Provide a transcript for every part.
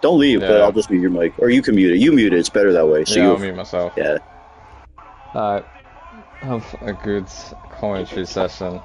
Don't leave, but I'll Yeah, just mute your mic. Or you can mute it. You mute it. It's better that way. So yeah, you I'll have, mute myself. yeah. Have a good commentary session.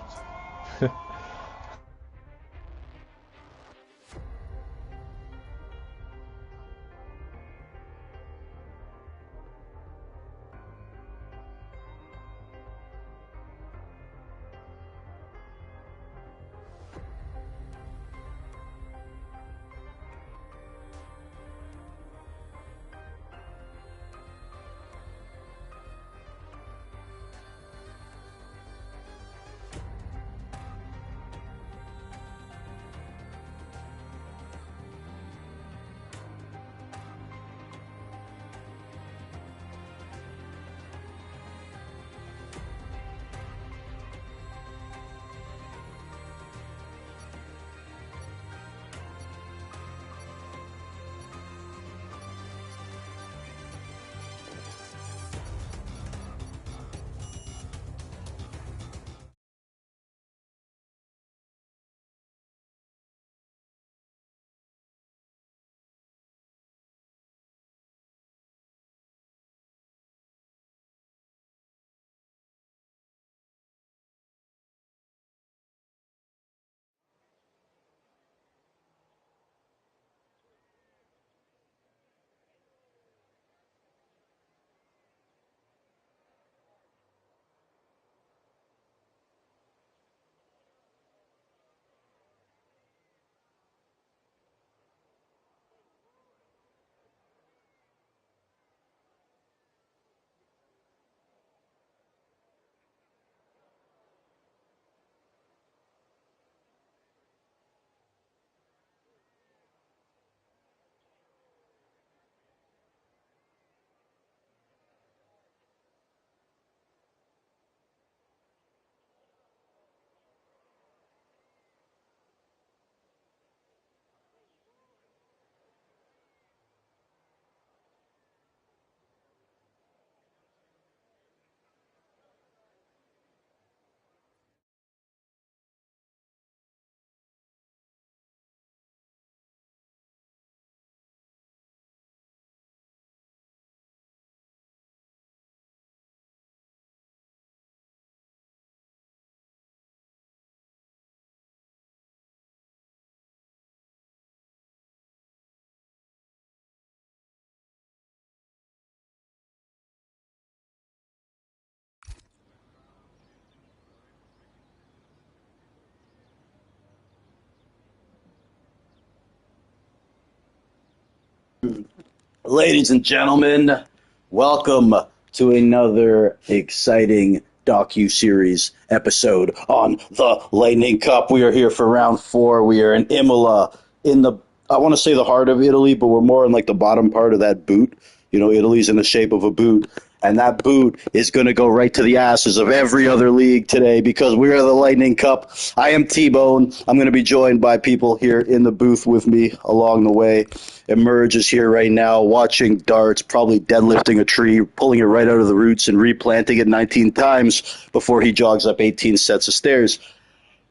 Ladies and gentlemen, welcome to another exciting docu-series episode on the Lightning Cup. We are here for round four. We are in Imola, in the I want to say the heart of Italy, but we're more in like the bottom part of that boot. You know, Italy's in the shape of a boot, and that boot is going to go right to the asses of every other league today because we are the Lightning Cup. I am T-Bone. I'm going to be joined by people here in the booth with me along the way. Emerge is here right now watching darts, probably deadlifting a tree, pulling it right out of the roots and replanting it 19 times before he jogs up 18 sets of stairs.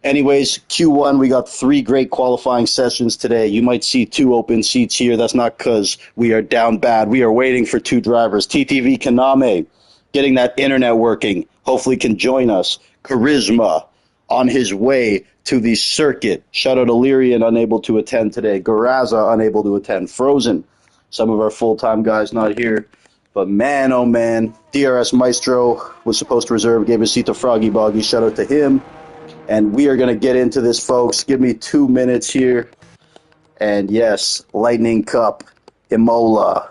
Anyways, Q1, we got three great qualifying sessions today. You might see two open seats here. That's not because we are down bad. We are waiting for two drivers. TTV Kaname, getting that internet working, hopefully can join us. Charisma, on his way to the circuit. Shout out to Lyrian, unable to attend today. Garaza, unable to attend. Frozen, some of our full-time guys not here. But man, oh man, DRS Maestro was supposed to reserve, gave his seat to Froggy Boggy. Shout out to him. And we are going to get into this, folks. Give me 2 minutes here. And yes, Lightning Cup, Imola.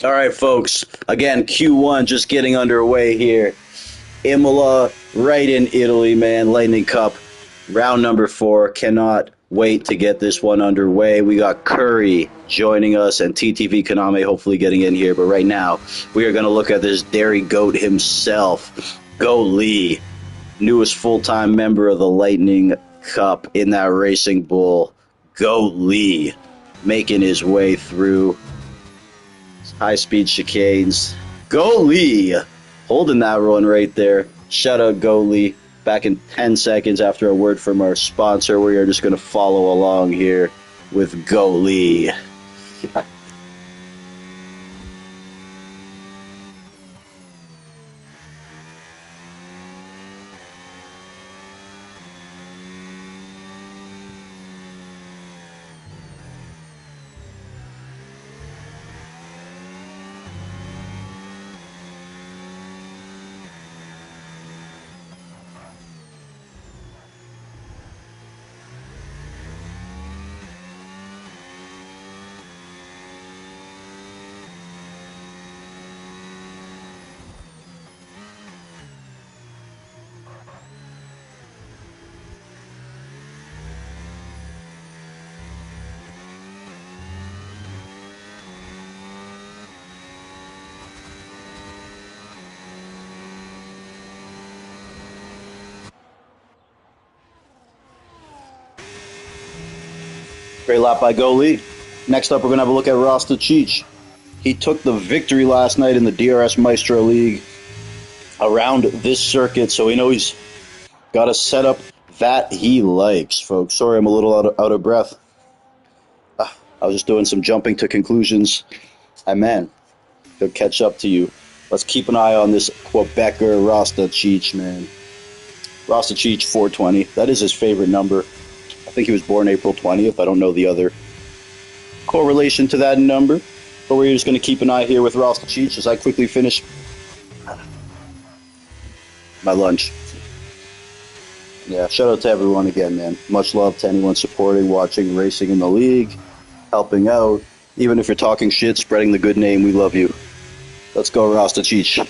All right, folks. Again, Q1 just getting underway here. Imola, right in Italy, man. Lightning Cup, round number 4. Cannot wait to get this one underway. We got Curry joining us and TTV Kaname hopefully getting in here. But right now, we are going to look at this dairy goat himself, Go Lee, newest full-time member of the Lightning Cup in that racing bull. Go Lee, making his way through high-speed chicanes. Go Lee, holding that one right there. Shout out Go Lee. Back in 10 seconds after a word from our sponsor, we are just going to follow along here with Go Lee. Great lap by Go Lee. Next up, we're going to have a look at Rasta Cheech. He took the victory last night in the DRS Maestro League around this circuit, so we know he's got a setup that he likes, folks. Sorry, I'm a little out of breath. I was just doing some jumping to conclusions. And man, he'll catch up to you. Let's keep an eye on this Quebecer Rasta Cheech, man. Rasta Cheech 420. That is his favorite number. I think he was born April 20th. I don't know the other correlation to that number. But we're just going to keep an eye here with Rasta Cheech as I quickly finish my lunch. Yeah, shout out to everyone again, man. Much love to anyone supporting, watching, racing in the league, helping out. Even if you're talking shit, spreading the good name, we love you. Let's go, Rasta Cheech.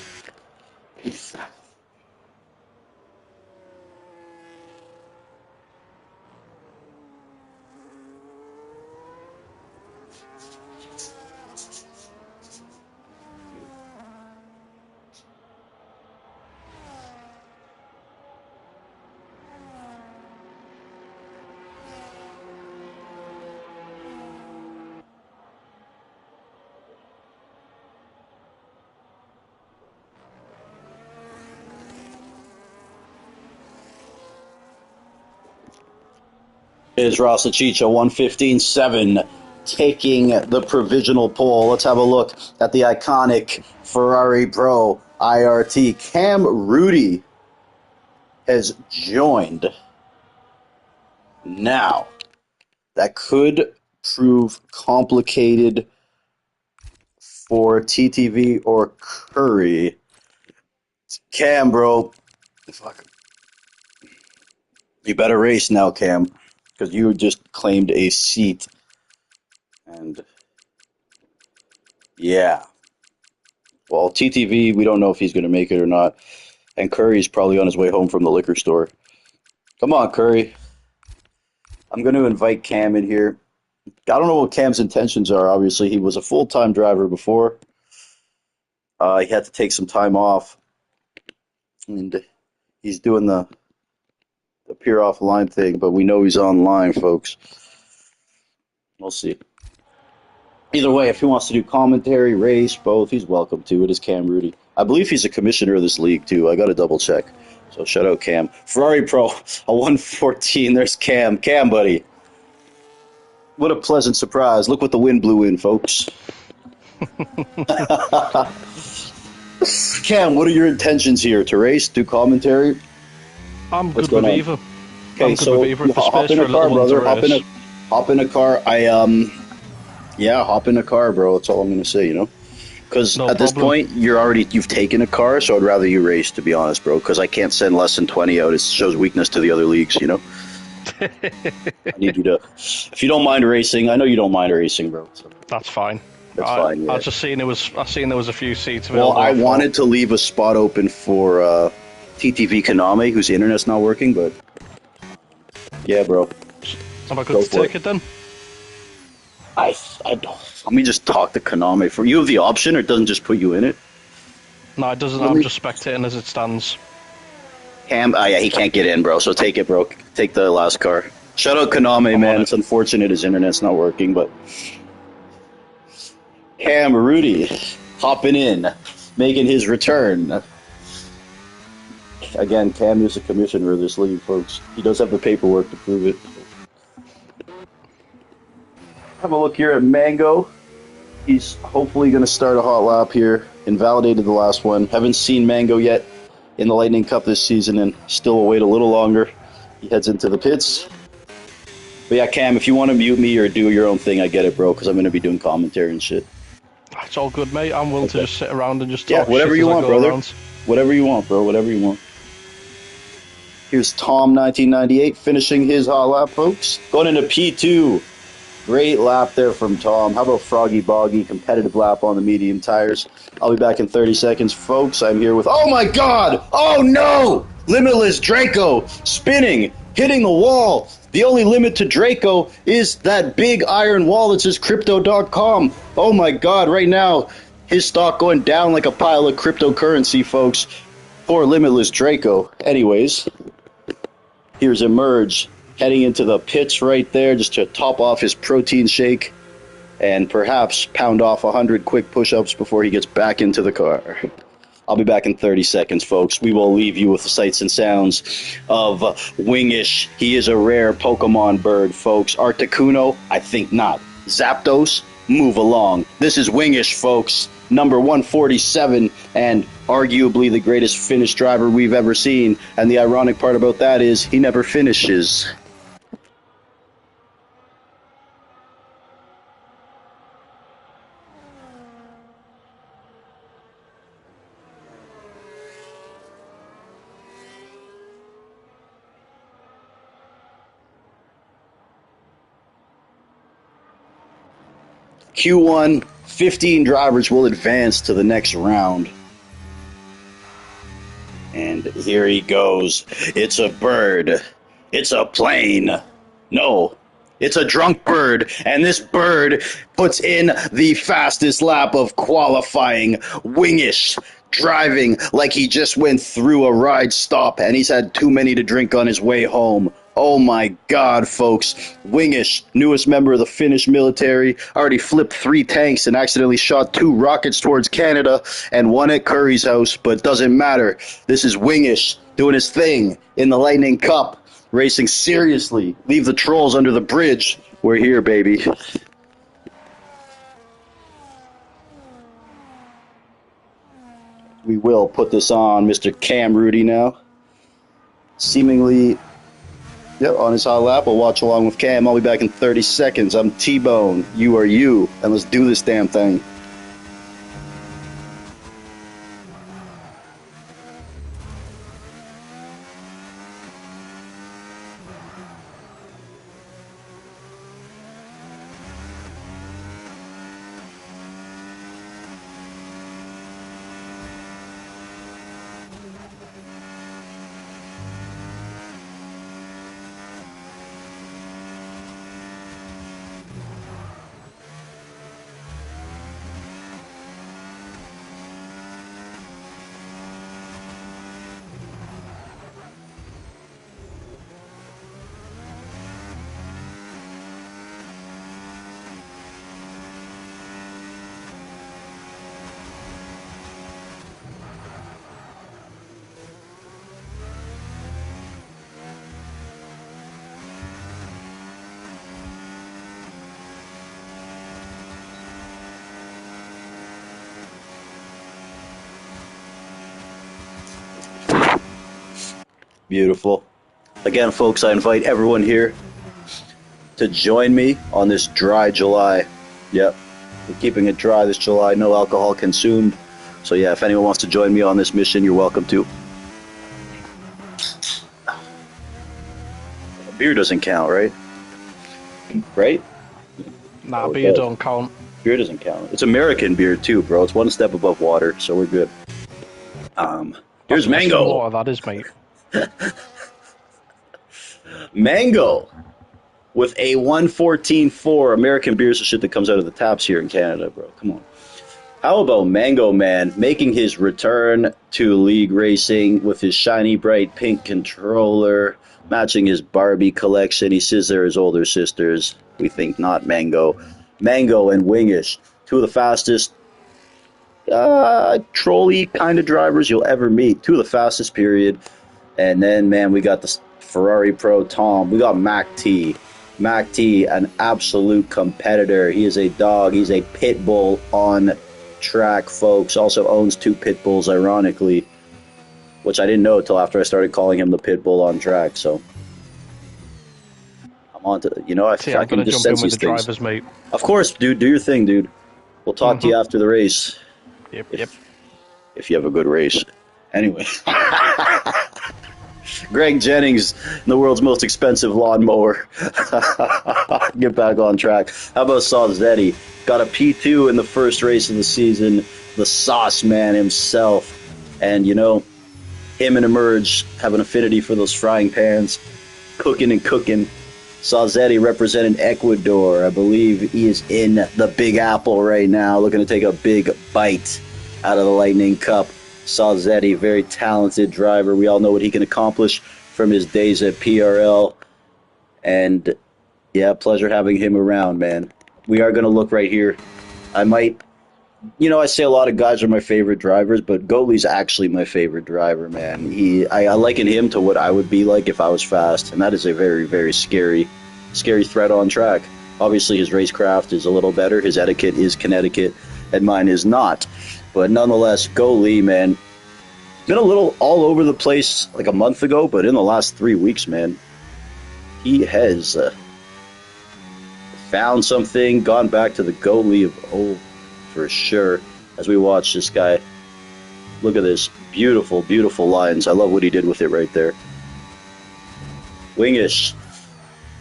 Is Rasta Cheech a 1:15.7 taking the provisional pole. Let's have a look at the iconic Ferrari Pro IRT. Cam Rudy has joined. Now, that could prove complicated for TTV or Curry. Cam, bro. Fuck. You better race now, Cam, because you just claimed a seat. And yeah. Well, TTV, we don't know if he's going to make it or not. And Curry's probably on his way home from the liquor store. Come on, Curry. I'm going to invite Cam in here. I don't know what Cam's intentions are. Obviously, he was a full-time driver before. He had to take some time off. And he's doing the peer offline thing, but we know he's online, folks. We'll see. Either way, if he wants to do commentary, race, both, he's welcome to. It is Cam Rudy. I believe he's a commissioner of this league, too. I got to double check. So shout out Cam. Ferrari Pro, a 114. There's Cam. Cam, buddy. What a pleasant surprise. Look what the wind blew in, folks. Cam, what are your intentions here? To race, do commentary? I'm good with either. Okay, so hop in a car, brother. Hop in a car. Hop in a car, bro. That's all I'm gonna say. Because at this point you've taken a car, so I'd rather you race, to be honest, bro. Because I can't send less than 20 out. It shows weakness to the other leagues. I need you to. If you don't mind racing, I know you don't mind racing, bro. So. That's fine. That's fine. Yeah. I just seen I seen there was a few seats Well, available. I wanted to leave a spot open for TTV Konami, whose internet's not working, but yeah, bro, Have I got go to for take it. it then? I don't. Let me just talk to Konami. For you have the option, or it doesn't just put you in it. No, it doesn't. Let I'm me. just spectating as it stands. Cam, yeah, he can't get in, bro. So take it, bro. Take the last car. Shout out Konami, I'm on man. it. It's unfortunate his internet's not working, but Cam Rudy hopping in, making his return. Again, Cam is the commissioner of this league, folks. He does have the paperwork to prove it. Have a look here at Mango. He's hopefully going to start a hot lap here. Invalidated the last one. Haven't seen Mango yet in the Lightning Cup this season, and still will wait a little longer. He heads into the pits. But yeah, Cam, if you want to mute me or do your own thing, I get it, bro, because I'm going to be doing commentary and shit. It's all good, mate. I'm willing to just sit around and just talk whatever shit you as want, I go brother. around. Whatever you want, bro. Whatever you want. Here's Tom, 1998, finishing his hot lap, folks. Going into P2. Great lap there from Tom. How about Froggy Boggy? Competitive lap on the medium tires. I'll be back in 30 seconds, folks. I'm here with... Oh, my God! Oh, no! Limitless Draco spinning, hitting the wall. The only limit to Draco is that big iron wall that says Crypto.com. Oh, my God. Right now, his stock going down like a pile of cryptocurrency, folks. Poor Limitless Draco. Anyways, here's Emerge heading into the pits right there just to top off his protein shake and perhaps pound off 100 quick push-ups before he gets back into the car. I'll be back in 30 seconds, folks. We will leave you with the sights and sounds of Wingish. He is a rare Pokemon bird, folks. Articuno, I think not. Zapdos, move along. This is Wingish, folks. Number 147, and arguably the greatest Finnish driver we've ever seen. And the ironic part about that is he never finishes. Q1, 15 drivers will advance to the next round. And here he goes. It's a bird. It's a plane. No, it's a drunk bird. And this bird puts in the fastest lap of qualifying. Wingish, driving like he just went through a ride stop and he's had too many to drink on his way home. Oh my God, folks. Wingish, newest member of the Finnish military, already flipped 3 tanks and accidentally shot 2 rockets towards Canada and 1 at Curry's house, but it doesn't matter. This is Wingish doing his thing in the Lightning Cup, racing seriously. Leave the trolls under the bridge. We're here, baby. We will put this on Mr. Cam Rudy now. Seemingly... Yep, on his hot lap, we'll watch along with Cam. I'll be back in 30 seconds. I'm T-Bone. You are you. And let's do this damn thing. Beautiful. Again, folks, I invite everyone here to join me on this dry July. Yep, we're keeping it dry this July, no alcohol consumed. So yeah, if anyone wants to join me on this mission, you're welcome to. Beer doesn't count, right? Right? Nah, beer don't count. Beer doesn't count. It's American beer too, bro. It's one step above water, so we're good. Here's That's some Mango. water, that is, mate. Mango with a 114.4. American beer's the shit that comes out of the taps here in Canada, bro. Come on. How about Mango Man making his return to league racing with his shiny bright pink controller, matching his Barbie collection? He says they're his older sisters. We think not. Mango. Mango and Wingish, two of the fastest trolley kind of drivers you'll ever meet. Two of the fastest, period. And then, man, we got the Ferrari Pro Tom. We got Mac T. Mac T, an absolute competitor. He is a dog. He's a pit bull on track, folks. Also owns two pit bulls, ironically, which I didn't know until after I started calling him the pit bull on track. So I'm on to, I I'm can gonna just jump in sense with these the things. drivers, mate. Of course, dude. Do your thing, dude. We'll talk to you after the race. Yep. If you have a good race. Anyway. Greg Jennings, the world's most expensive lawnmower. Get back on track. How about Sauzetti? Got a P2 in the first race of the season. The sauce man himself. And, him and Emerge have an affinity for those frying pans. Cooking and cooking. Sauzetti representing Ecuador. I believe he is in the Big Apple right now, looking to take a big bite out of the Lightning Cup. Sauzetti, very talented driver. We all know what he can accomplish from his days at PRL. And, yeah, pleasure having him around, man. We are going to look right here. I might, I say a lot of guys are my favorite drivers, but Goatley's actually my favorite driver, man. I liken him to what I would be like if I was fast, and that is a very, very scary threat on track. Obviously, his racecraft is a little better. His etiquette is Connecticut, and mine is not. But nonetheless, Goalie, man, been a little all over the place like a month ago, but in the last 3 weeks, man, he has found something, gone back to the Goalie of old for sure. As we watch this guy, look at this beautiful, beautiful lines. I love what he did with it right there. Wingish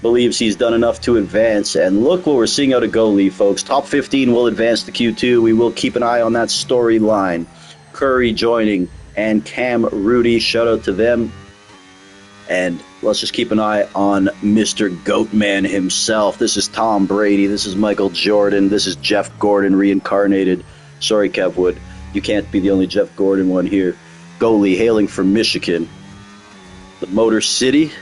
believes he's done enough to advance, and look what we're seeing out of Goalie, folks. Top 15 will advance to Q2. We will keep an eye on that storyline. Curry joining, and Cam Rudy, shout out to them. And let's just keep an eye on Mr. Goatman himself. This is Tom Brady. This is Michael Jordan. This is Jeff Gordon reincarnated. Sorry, Kev Wood. You can't be the only Jeff Gordon one here. Goalie hailing from Michigan. The Motor City.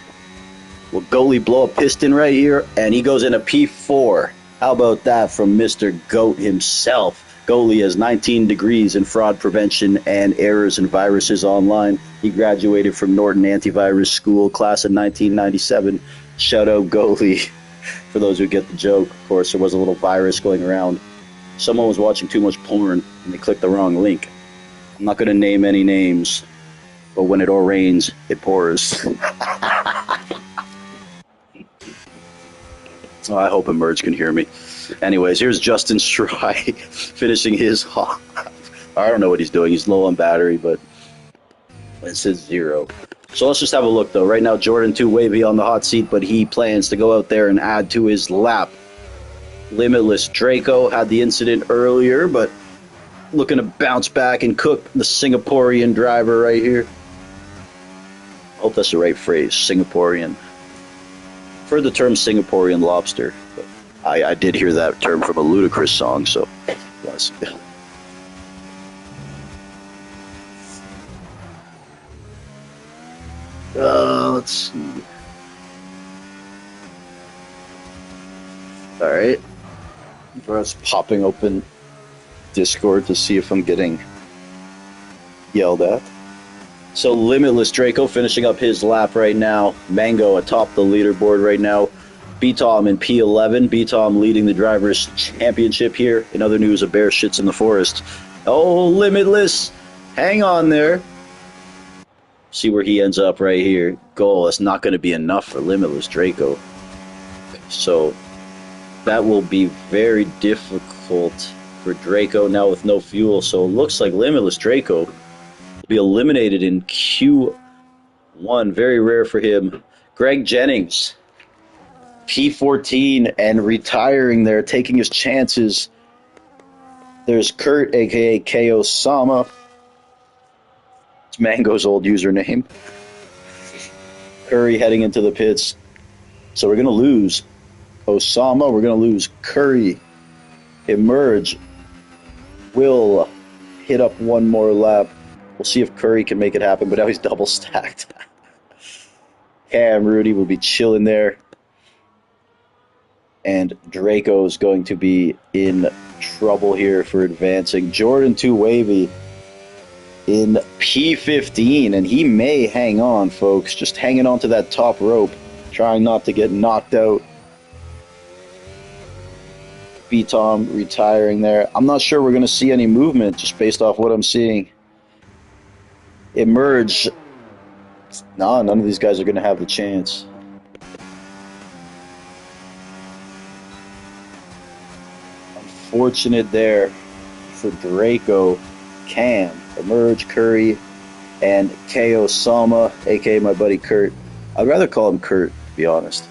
Will Goalie blow a piston right here? And he goes in a P4. How about that from Mr. Goat himself? Goalie has 19 degrees in fraud prevention and errors and viruses online. He graduated from Norton Antivirus School, class of 1997. Shout out Goalie. For those who get the joke, of course, there was a little virus going around. Someone was watching too much porn and they clicked the wrong link. I'm not going to name any names, but when it all rains, it pours. Oh, I hope Emerge can hear me. Anyways, here's Justin Strye finishing his hop. I don't know what he's doing. He's low on battery, but it says 0. So let's just have a look, though. Right now, Jordan 2 Wavy on the hot seat, but he plans to go out there and add to his lap. Limitless Draco had the incident earlier, but looking to bounce back and cook the Singaporean driver right here. I hope that's the right phrase, Singaporean. I've heard the term Singaporean lobster, but I did hear that term from a Ludacris song, so yes. Let's see. All right. I was popping open Discord to see if I'm getting yelled at. So Limitless Draco finishing up his lap right now. Mango atop the leaderboard right now. B-Tom in P11. B-Tom leading the Drivers' Championship here. In other news, a bear shits in the forest. Oh, Limitless. Hang on there. See where he ends up right here. Goal. That's not going to be enough for Limitless Draco. So that will be very difficult for Draco now with no fuel. So it looks like Limitless Draco will be eliminated in Q1. Very rare for him. Greg Jennings, P14, and retiring there, taking his chances There's Kurt, aka KO Sama. It's Mango's old username. Curry heading into the pits. So we're going to lose Osama. We're going to lose Curry. Emerge will hit up one more lap. We'll see if Curry can make it happen, but now he's double stacked. Cam Rudy will be chilling there. And Draco's going to be in trouble here for advancing. Jordan 2 Wavy in P15, and he may hang on, folks. Just hanging on to that top rope, trying not to get knocked out. B-Tom retiring there. I'm not sure we're going to see any movement just based off what I'm seeing. Emerge. No, none of these guys are going to have the chance. Unfortunate there for Draco, Cam, Emerge, Curry, and KO Salma, aka my buddy Kurt. I'd rather call him Kurt, to be honest.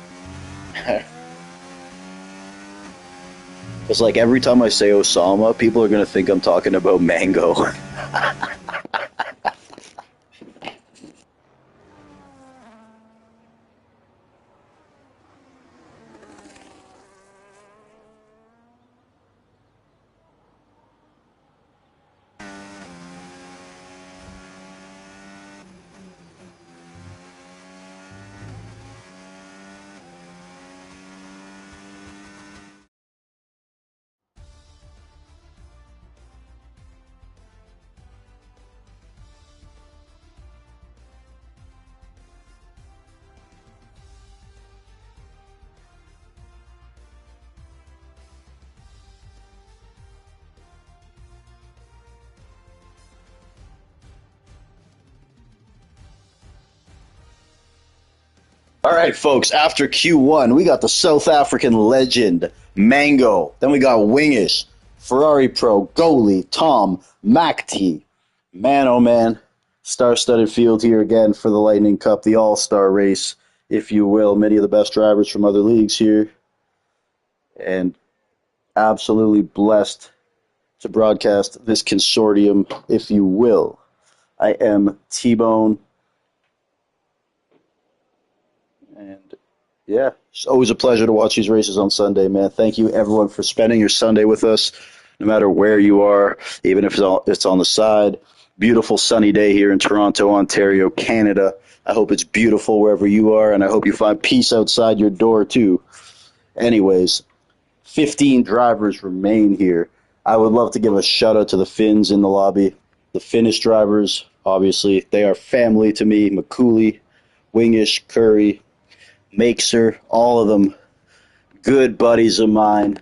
It's like every time I say Osama, people are going to think I'm talking about Mango. All right, folks, after Q1, we got the South African legend, Mango. Then we got Wingish, Ferrari Pro, goalie, Tom, MacT. Man, oh man, star-studded field here again for the Lightning Cup, the all-star race, if you will. Many of the best drivers from other leagues here. And absolutely blessed to broadcast this consortium, if you will. I am T-Bone. And yeah, it's always a pleasure to watch these races on Sunday, man. Thank you, everyone, for spending your Sunday with us, no matter where you are, even if it's on the side. Beautiful sunny day here in Toronto, Ontario, Canada. I hope it's beautiful wherever you are, and I hope you find peace outside your door, too. Anyways, 15 drivers remain here. I would love to give a shout-out to the Finns in the lobby. The Finnish drivers, obviously, they are family to me. McCooley, Wingish, Curry, Makes-er, all of them good buddies of mine.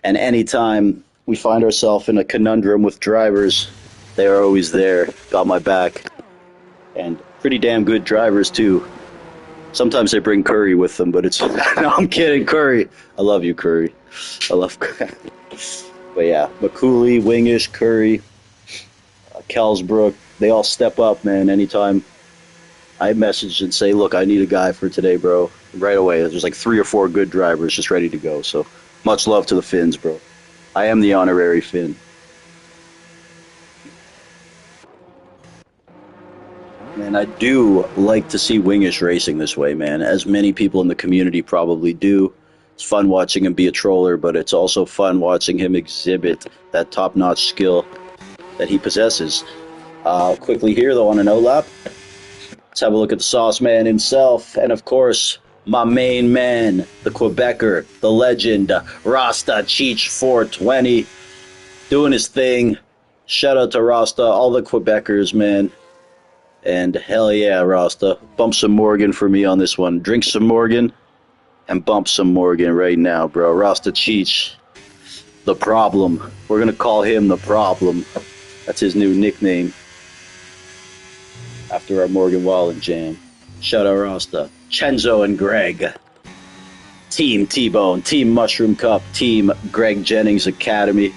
And anytime we find ourselves in a conundrum with drivers, they are always there, got my back. And pretty damn good drivers, too. Sometimes they bring Curry with them, but it's... No, I'm kidding, Curry. I love you, Curry. I love Curry. But yeah, McCooley, Wingish, Curry, Kelsbrook, they all step up, man, anytime I message and say, look, I need a guy for today, bro. Right away. There's like 3 or 4 good drivers just ready to go. So much love to the Finns, bro. I am the honorary Finn. And I do like to see Wingish racing this way, man. As many people in the community probably do. It's fun watching him be a troller, but it's also fun watching him exhibit that top-notch skill that he possesses. Quickly here, though, on an O-lap. Let's have a look at the sauce man himself. And, of course, my main man, the Quebecer, the legend, Rasta Cheech 420, doing his thing. Shout out to Rasta, all the Quebecers, man. And hell yeah, Rasta. Bump some Morgan for me on this one. Drink some Morgan and bump some Morgan right now, bro. Rasta Cheech, the problem. We're going to call him the problem. That's his new nickname. After our Morgan Wallen jam. Shout out Rasta. Chenzo and Greg. Team T-Bone. Team Mushroom Cup. Team Greg Jennings Academy.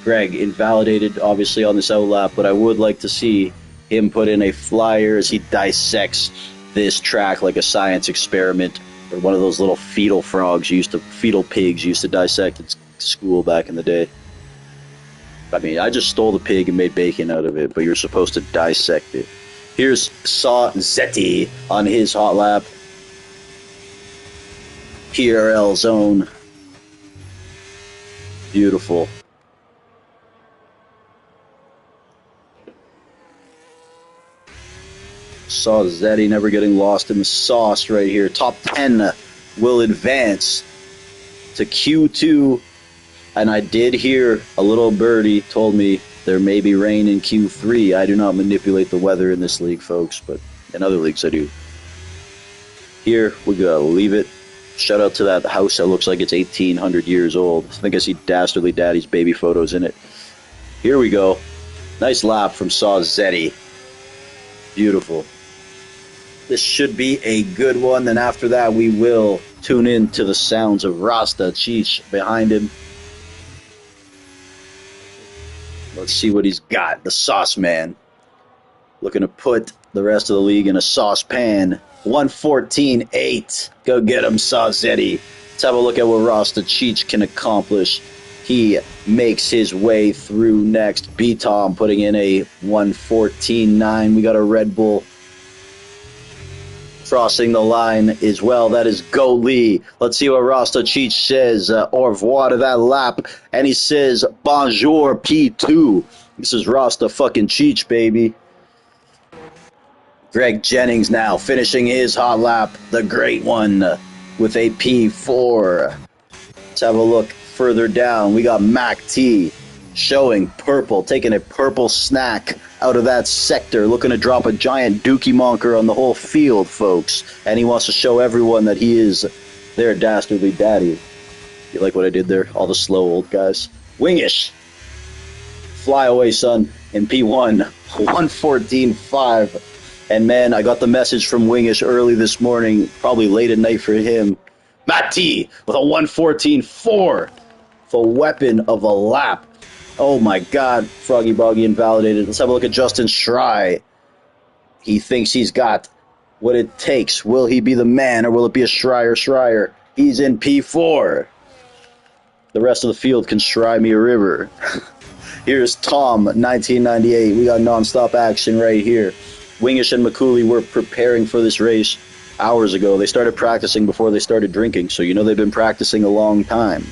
Greg invalidated, obviously, on this outlap, but I would like to see him put in a flyer as he dissects this track like a science experiment, or one of those little fetal pigs you used to dissect at school back in the day. I mean, I just stole the pig and made bacon out of it, but you're supposed to dissect it. Here's Saw Zeti on his hot lap. PRL zone. Beautiful. Saw Zeti never getting lost in the sauce right here. Top 10 will advance to Q2. And I did hear a little birdie told me there may be rain in Q3. I do not manipulate the weather in this league, folks, but in other leagues I do. Here, we gotta leave it. Shout out to that house that looks like it's 1,800 years old. I think I see Dastardly Daddy's baby photos in it. Here we go. Nice lap from Saw Zeti. Beautiful. This should be a good one. Then after that, we will tune in to the sounds of Rasta Cheech behind him. Let's see what he's got. The sauce man. Looking to put the rest of the league in a saucepan. 114.8. Go get him, Saw Zeti. Let's have a look at what Rasta Cheech can accomplish. He makes his way through next. B-Tom putting in a 114.9. We got a Red Bull crossing the line as well. That is Go Lee. Let's see what Rasta Cheech says. Au revoir to that lap. And he says, bonjour P2. This is Rasta fucking Cheech, baby. Greg Jennings now finishing his hot lap. The great one with a P4. Let's have a look further down. We got Mac T showing purple, taking a purple snack out of that sector, looking to drop a giant dookie monker on the whole field, folks. And he wants to show everyone that he is their dastardly daddy. You like what I did there? All the slow old guys. Wingish. Fly away, son, in P1. 114.5. And man, I got the message from Wingish early this morning, probably late at night for him. Matt T with a 114.4. The weapon of a lap. Oh my God, Froggy Boggy invalidated. Let's have a look at Justin Schrei. He thinks he's got what it takes. Will he be the man, or will it be a Schreier? He's in P4. The rest of the field can Schrei me a river. Here's Tom, 1998. We got nonstop action right here. Wingish and McCooley were preparing for this race hours ago. They started practicing before they started drinking, so you know they've been practicing a long time.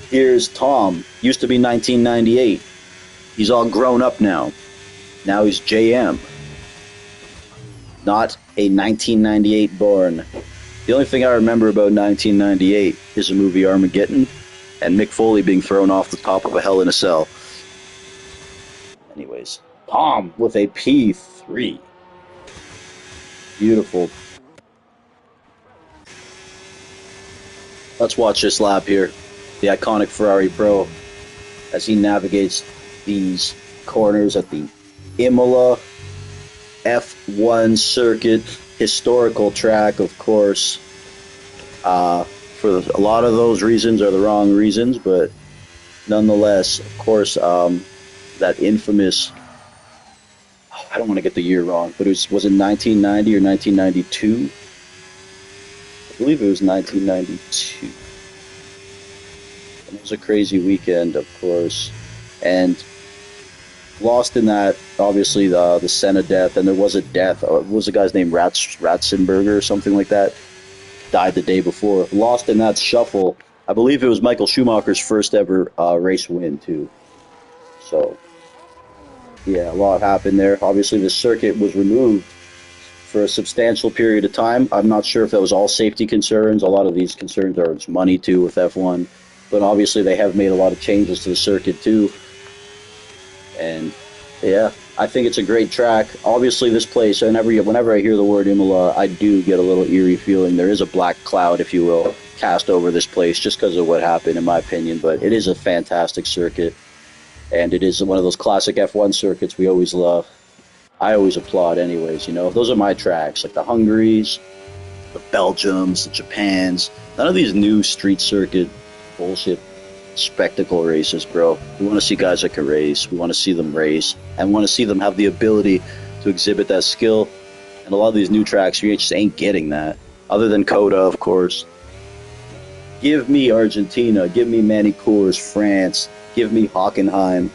Here's Tom, used to be 1998. He's all grown up now. Now he's JM. Not a 1998 born. The only thing I remember about 1998 is the movie Armageddon and Mick Foley being thrown off the top of a Hell in a Cell. Anyways, Tom with a P3. Beautiful. Let's watch this lap here. The iconic Ferrari Bro as he navigates these corners at the Imola F1 circuit. Historical track, of course. For a lot of those reasons are the wrong reasons, but nonetheless, of course, that infamous, I don't want to get the year wrong, but was it 1990 or 1992? I believe it was 1992. It was a crazy weekend, of course, and lost in that, obviously, the Senna death, and there was a death. What was the guy's name? Ratzenberger or something like that? Died the day before. Lost in that shuffle. I believe it was Michael Schumacher's first ever race win, too. So, yeah, a lot happened there. Obviously, the circuit was removed for a substantial period of time. I'm not sure if that was all safety concerns. A lot of these concerns are just money, too, with F1. But obviously they have made a lot of changes to the circuit too. And yeah, I think it's a great track. Obviously this place, whenever I hear the word Imola, I do get a little eerie feeling. There is a black cloud, if you will, cast over this place just because of what happened, in my opinion. But it is a fantastic circuit. And it is one of those classic F1 circuits we always love. I always applaud anyways, you know. Those are my tracks, like the Hungaries, the Belgiums, the Japans. None of these new street circuit bullshit spectacle races, bro. We want to see guys that can race. We want to see them race, and we want to see them have the ability to exhibit that skill. And a lot of these new tracks, you just ain't getting that, other than Coda, of course. Give me Argentina. Give me Manicours, France. Give me Hockenheim.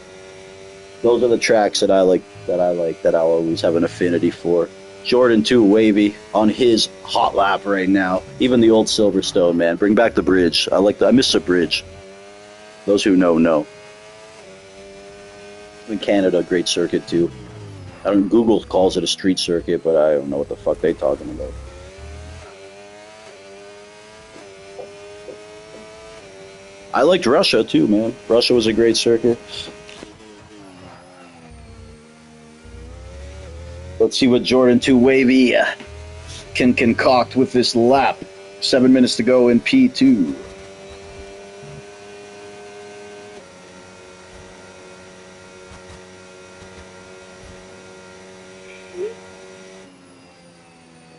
Those are the tracks that I like. That I'll always have an affinity for. Jordan 2 Wavy on his hot lap right now. Even the old Silverstone, man. Bring back the bridge. I miss the bridge. Those who know. In Canada, great circuit too. Google calls it a street circuit, but I don't know what the fuck they talking about. I liked Russia too, man. Russia was a great circuit. Let's see what Jordan 2 Wavy can concoct with this lap. 7 minutes to go in P2.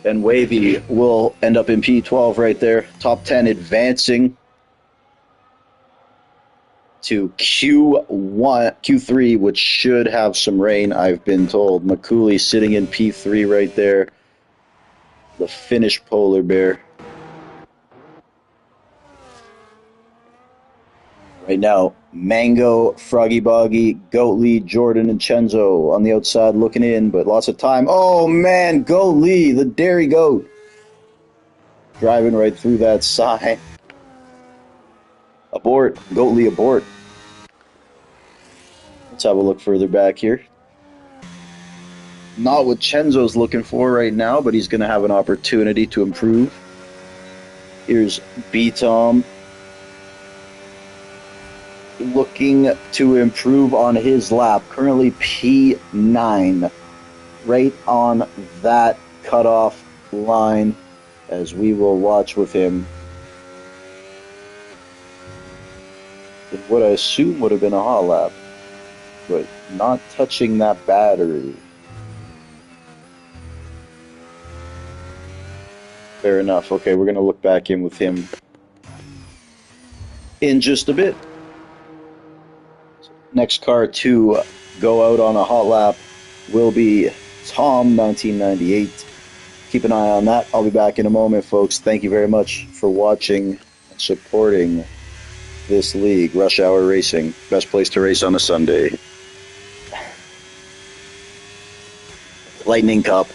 And Wavy will end up in P12 right there. Top 10 advancing to Q3, which should have some rain, I've been told. McCooley sitting in P3 right there. The Finnish polar bear. Right now, Mango, Froggy Boggy, Goatley, Jordan, and Chenzo on the outside looking in, but lots of time. Oh man, Goatley, the dairy goat. Driving right through that sign. Abort, Goatley, abort. Let's have a look further back here. Not what Chenzo's looking for right now, but he's going to have an opportunity to improve. Here's B-Tom. Looking to improve on his lap. Currently P9. Right on that cutoff line as we will watch with him. What I assume would have been a hot lap, but not touching that battery. Fair enough. Okay, we're going to look back in with him in just a bit. Next car to go out on a hot lap will be Tom, 1998. Keep an eye on that. I'll be back in a moment, folks. Thank you very much for watching and supporting this league, Rush Hour Racing. Best place to race on a Sunday. Lightning Cup.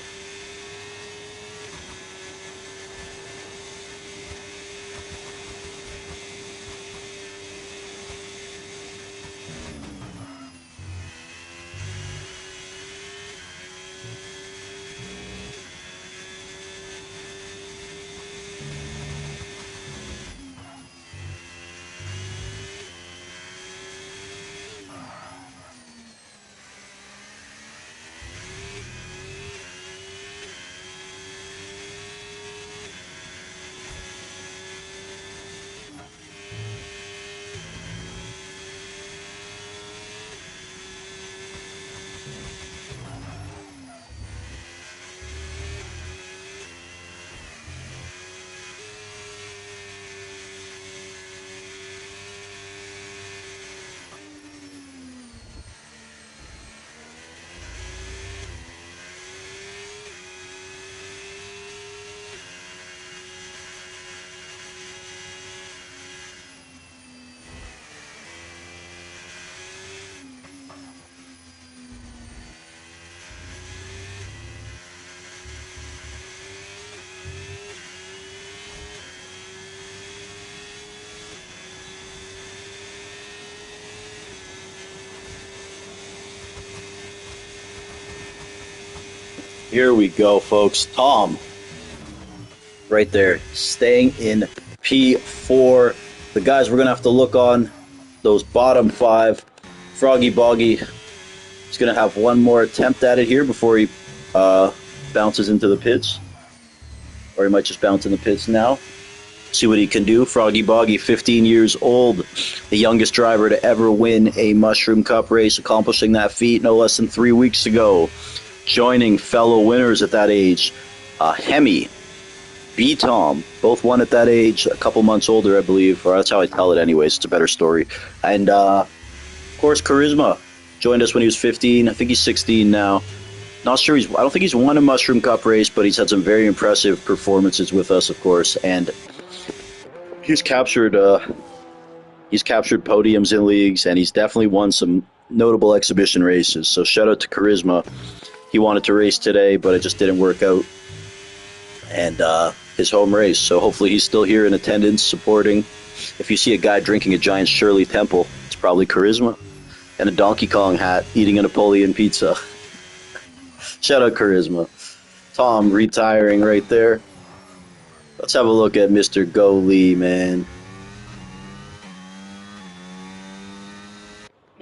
Here we go, folks. Tom, right there, staying in P4. The guys we're going to have to look on, those bottom five. Froggy Boggy is going to have one more attempt at it here before he bounces into the pits. Or he might just bounce in the pits now. See what he can do. Froggy Boggy, 15 years old, the youngest driver to ever win a Mushroom Cup race, accomplishing that feat no less than 3 weeks ago. Joining fellow winners at that age, Hemi, B-Tom, both won at that age, a couple months older, I believe, or that's how I tell it anyways, it's a better story. And, of course, Charisma joined us when he was 15, I think he's 16 now. Not sure, I don't think he's won a Mushroom Cup race, but he's had some very impressive performances with us, of course, and He's captured podiums in leagues, and he's definitely won some notable exhibition races. So shout out to Charisma. He wanted to race today, but it just didn't work out. And his home race. So hopefully he's still here in attendance, supporting. If you see a guy drinking a giant Shirley Temple, it's probably Charisma. And a Donkey Kong hat, eating a Napoleon pizza. Shout out Charisma. Tom retiring right there. Let's have a look at Mr. Go Lee, man.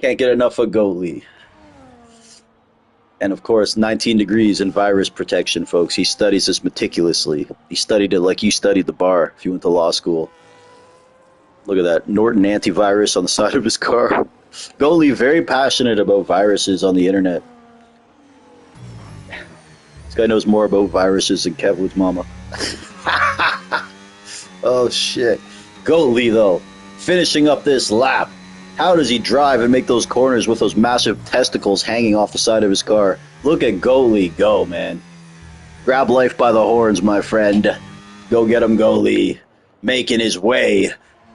Can't get enough of Go Lee. And of course, 19 degrees in virus protection, folks. He studies this meticulously. He studied it like you studied the bar if you went to law school. Look at that. Norton antivirus on the side of his car. Go Lee, very passionate about viruses on the internet. This guy knows more about viruses than Kevlin's mama. Oh, shit. Go Lee, though. Finishing up this lap. How does he drive and make those corners with those massive testicles hanging off the side of his car? Look at Go Lee go, man. Grab life by the horns, my friend. Go get him, Go Lee. Making his way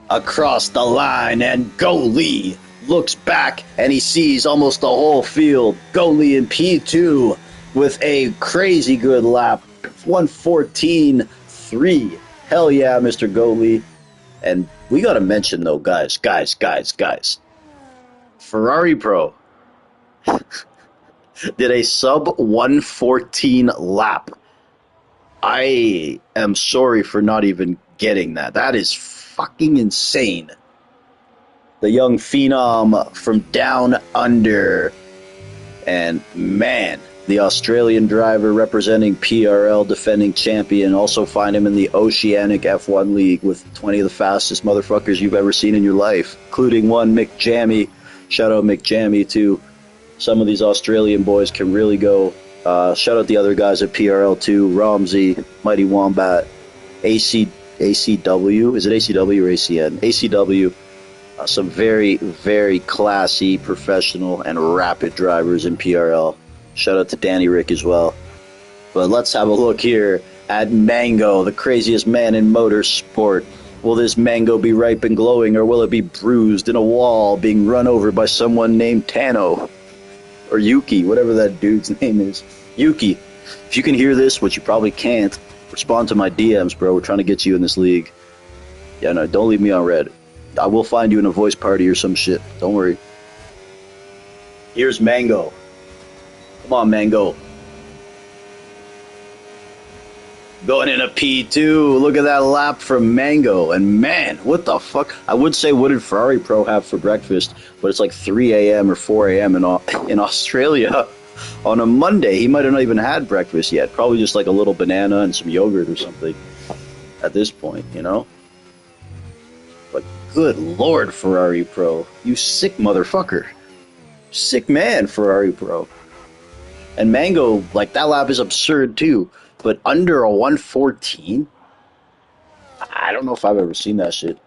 across the line, and Go Lee looks back and he sees almost the whole field. Go Lee in P2 with a crazy good lap. 1:14.3. Hell yeah, Mr. Go Lee. And we got to mention, though, guys. Ferrari Pro did a sub 114 lap. I am sorry for not even getting that. That is fucking insane. The young phenom from down under. And man, the Australian driver representing PRL, defending champion. Also find him in the Oceanic F1 League with 20 of the fastest motherfuckers you've ever seen in your life, including one Mick Jammy. Shout out Mick Jammy too. Some of these Australian boys can really go. Shout out the other guys at PRL too. Romsey, Mighty Wombat, ACW. Is it ACW or ACN? ACW. Some very, very classy, professional, and rapid drivers in PRL. Shout out to Danny Rick as well. But let's have a look here at Mango, the craziest man in motorsport. Will this mango be ripe and glowing, or will it be bruised in a wall, being run over by someone named Tano? Or Yuki, whatever that dude's name is. Yuki, if you can hear this, which you probably can't, respond to my DMs, bro. We're trying to get you in this league. Yeah, no, don't leave me on red. I will find you in a voice party or some shit. Don't worry. Here's Mango. Come on, Mango. Going in a P2. Look at that lap from Mango. And man, what the fuck? I would say, what did Ferrari Pro have for breakfast? But it's like 3 a.m. or 4 a.m. in Australia on a Monday. He might have not even had breakfast yet. Probably just like a little banana and some yogurt or something at this point, you know? But good Lord, Ferrari Pro. You sick motherfucker. Sick man, Ferrari Pro. And Mango, like, that lap is absurd too. But under a 114? I don't know if I've ever seen that shit.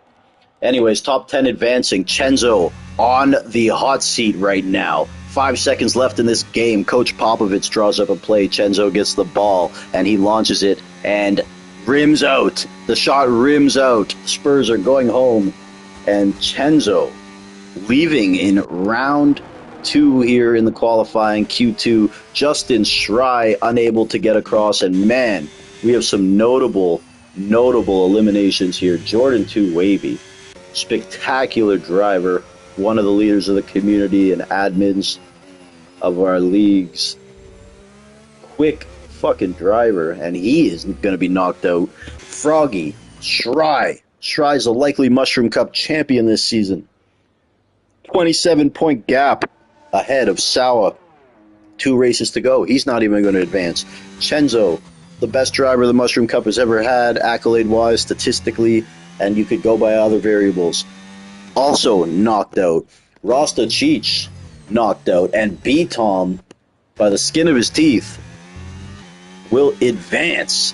Anyways, top 10 advancing. Chenzo on the hot seat right now. 5 seconds left in this game. Coach Popovich draws up a play. Chenzo gets the ball, and he launches it and rims out. The shot rims out. Spurs are going home. And Chenzo leaving in round 2 here in the qualifying Q2. Justin Schrei unable to get across, and man, we have some notable eliminations here. Jordan 2 Wavy, spectacular driver, one of the leaders of the community and admins of our leagues. Quick fucking driver, and he is going to be knocked out. Froggy, Schrei's a likely Mushroom Cup champion this season. 27-point gap ahead of Sawa. 2 races to go. He's not even going to advance. Chenzo, the best driver the Mushroom Cup has ever had, accolade-wise, statistically, and you could go by other variables. Also knocked out. Rasta Cheech, knocked out. And B-Tom, by the skin of his teeth, will advance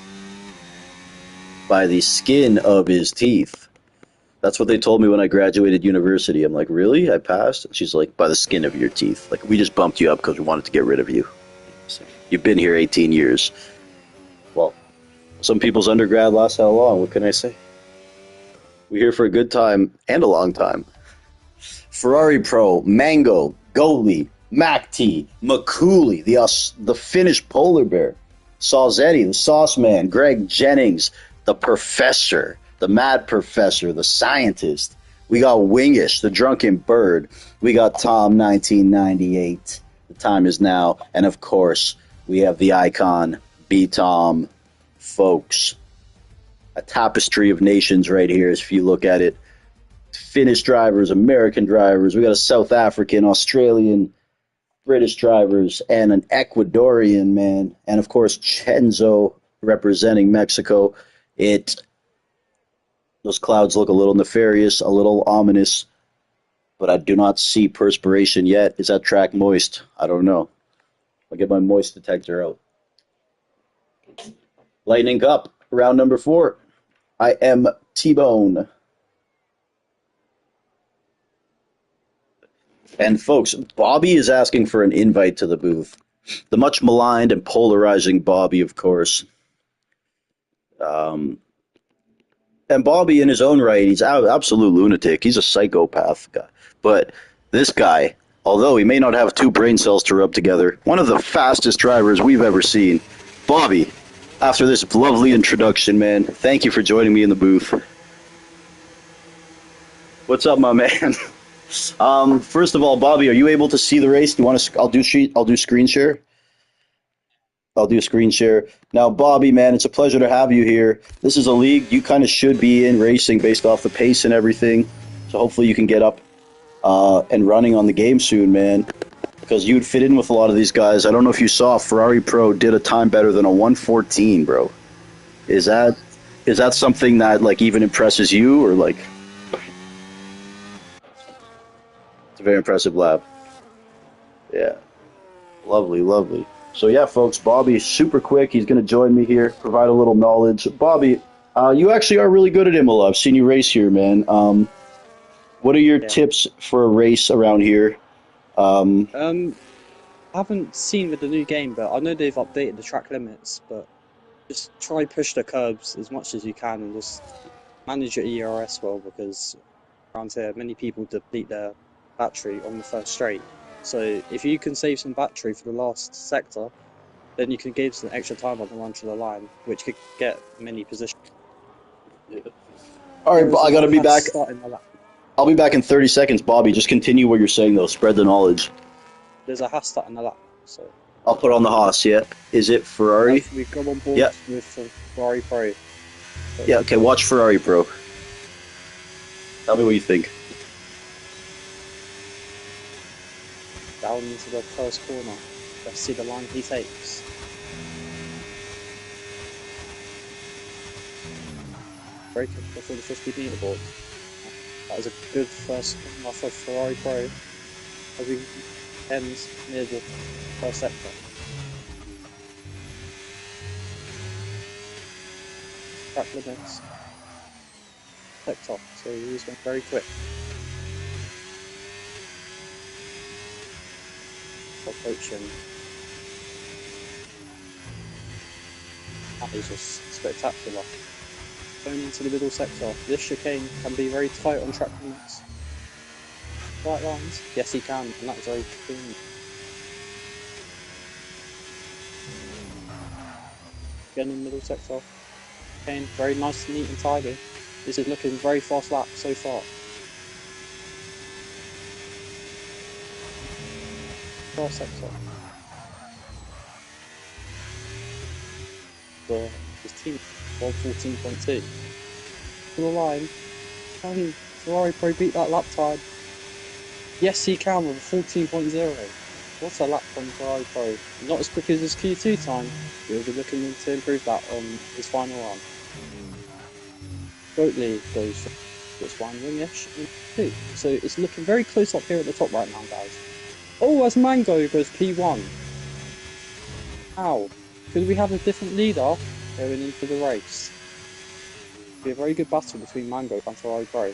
by the skin of his teeth. That's what they told me when I graduated university. I'm like, really? I passed? And she's like, by the skin of your teeth. Like, we just bumped you up because we wanted to get rid of you. So, you've been here 18 years. Well, some people's undergrad lasts how long? What can I say? We're here for a good time and a long time. Ferrari Pro, Mango, Goalie, MacT, McCooley, the Finnish polar bear, Salzetti, the sauce man, Greg Jennings, the professor, the mad professor, the scientist. We got Wingish, the drunken bird. We got Tom 1998. The time is now. And of course, we have the icon, B Tom. Folks, a tapestry of nations right here if you look at it. Finnish drivers, American drivers. We got a South African, Australian, British drivers, and an Ecuadorian man, and of course Chenzo representing Mexico. Those clouds look a little nefarious, a little ominous, but I do not see perspiration yet. Is that track moist? I don't know. I'll get my moist detector out. Lightning Cup, round number 4. I am T-Bone. And folks, Bobby is asking for an invite to the booth. The much maligned and polarizing Bobby, of course. And Bobby, in his own right, he's an absolute lunatic. He's a psychopath guy. But this guy, although he may not have 2 brain cells to rub together, one of the fastest drivers we've ever seen. Bobby, after this lovely introduction, man, thank you for joining me in the booth. What's up, my man? First of all, Bobby, are you able to see the race? Do you want to? I'll do screen share. I'll do screen share. Now, Bobby, man, it's a pleasure to have you here. This is a league you kind of should be in racing based off the pace and everything. So hopefully you can get up and running on the game soon, man. Because you'd fit in with a lot of these guys. I don't know if you saw Ferrari Pro did a time better than a 114, bro. Is that something that like even impresses you or like? It's a very impressive lap. Yeah. Lovely, lovely. So yeah, folks, Bobby's super quick. He's going to join me here, provide a little knowledge. Bobby, you actually are really good at Imola. I've seen you race here, man. What are your tips for a race around here? I haven't seen with the new game, but I know they've updated the track limits. But just try push the curbs as much as you can and just manage your ERS well, because around here many people deplete their battery on the first straight. So if you can save some battery for the last sector, then you can give some extra time on the run to the line, which could get many positions. All right, I got to be back. I'll I'll be back in 30 seconds, Bobby. Just continue what you're saying, though. Spread the knowledge. There's a Haas start in the lap, so I'll put on the Haas, yeah. Is it Ferrari? we go on board with Ferrari Pro. So yeah, okay, watch Ferrari Pro. Tell me what you think. Down into the first corner. Let's see the line he takes. Break it before the 50-meter board. That was a good first corner for Ferrari Pro as we end near the first sector. Track limits. Sector, so he's going very quick. Approaching. That is just spectacular. Going into the middle sector, this chicane can be very tight on track limits. Right lines? Yes, he can, and that's very clean. Again in the middle sector. Chicane, very nice, neat and tidy. This is looking very fast lap so far. First sector. His team 114.2. To the line, can Ferrari Pro beat that lap time? Yes, he can with a 14.0. What's a lap from Ferrari Pro? Not as quick as his Q2 time. He'll be looking to improve that on his final run. Goatley goes for this one wing-ish in 2. So it's looking very close up here at the top right now, guys. Oh, as Mango goes P1. Ow. Could we have a different leader going into the race? It'll be a very good battle between Mango and Ferrari Pro.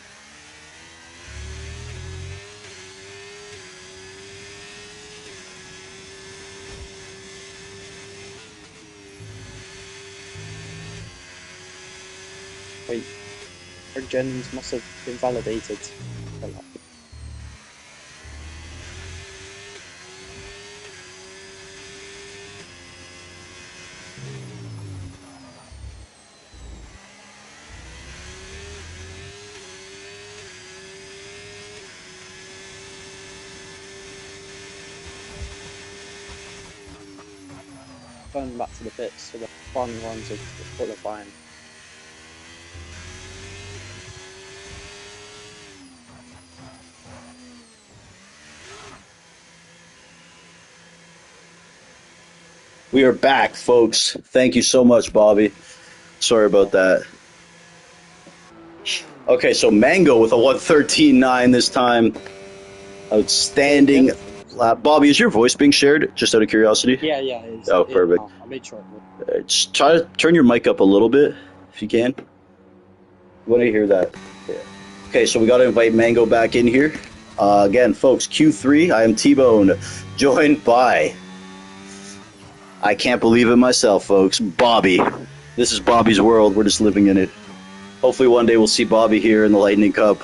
Wait. Greg Jennings must have been validated. Going back to the pits for the fun runs of qualifying. We are back, folks. Thank you so much, Bobby. Sorry about that. Okay, so Mango with a 113.9 this time. Outstanding lap. Bobby, is your voice being shared? Just out of curiosity. Yeah, it is. Oh, perfect. I made sure it was. Just try to turn your mic up a little bit, if you can. Want to hear that? Yeah. Okay, so we got to invite Mango back in here. Again, folks, Q3, I am T-Bone, joined by, I can't believe it myself, folks, Bobby. This is Bobby's world. We're just living in it. Hopefully one day we'll see Bobby here in the Lightning Cup.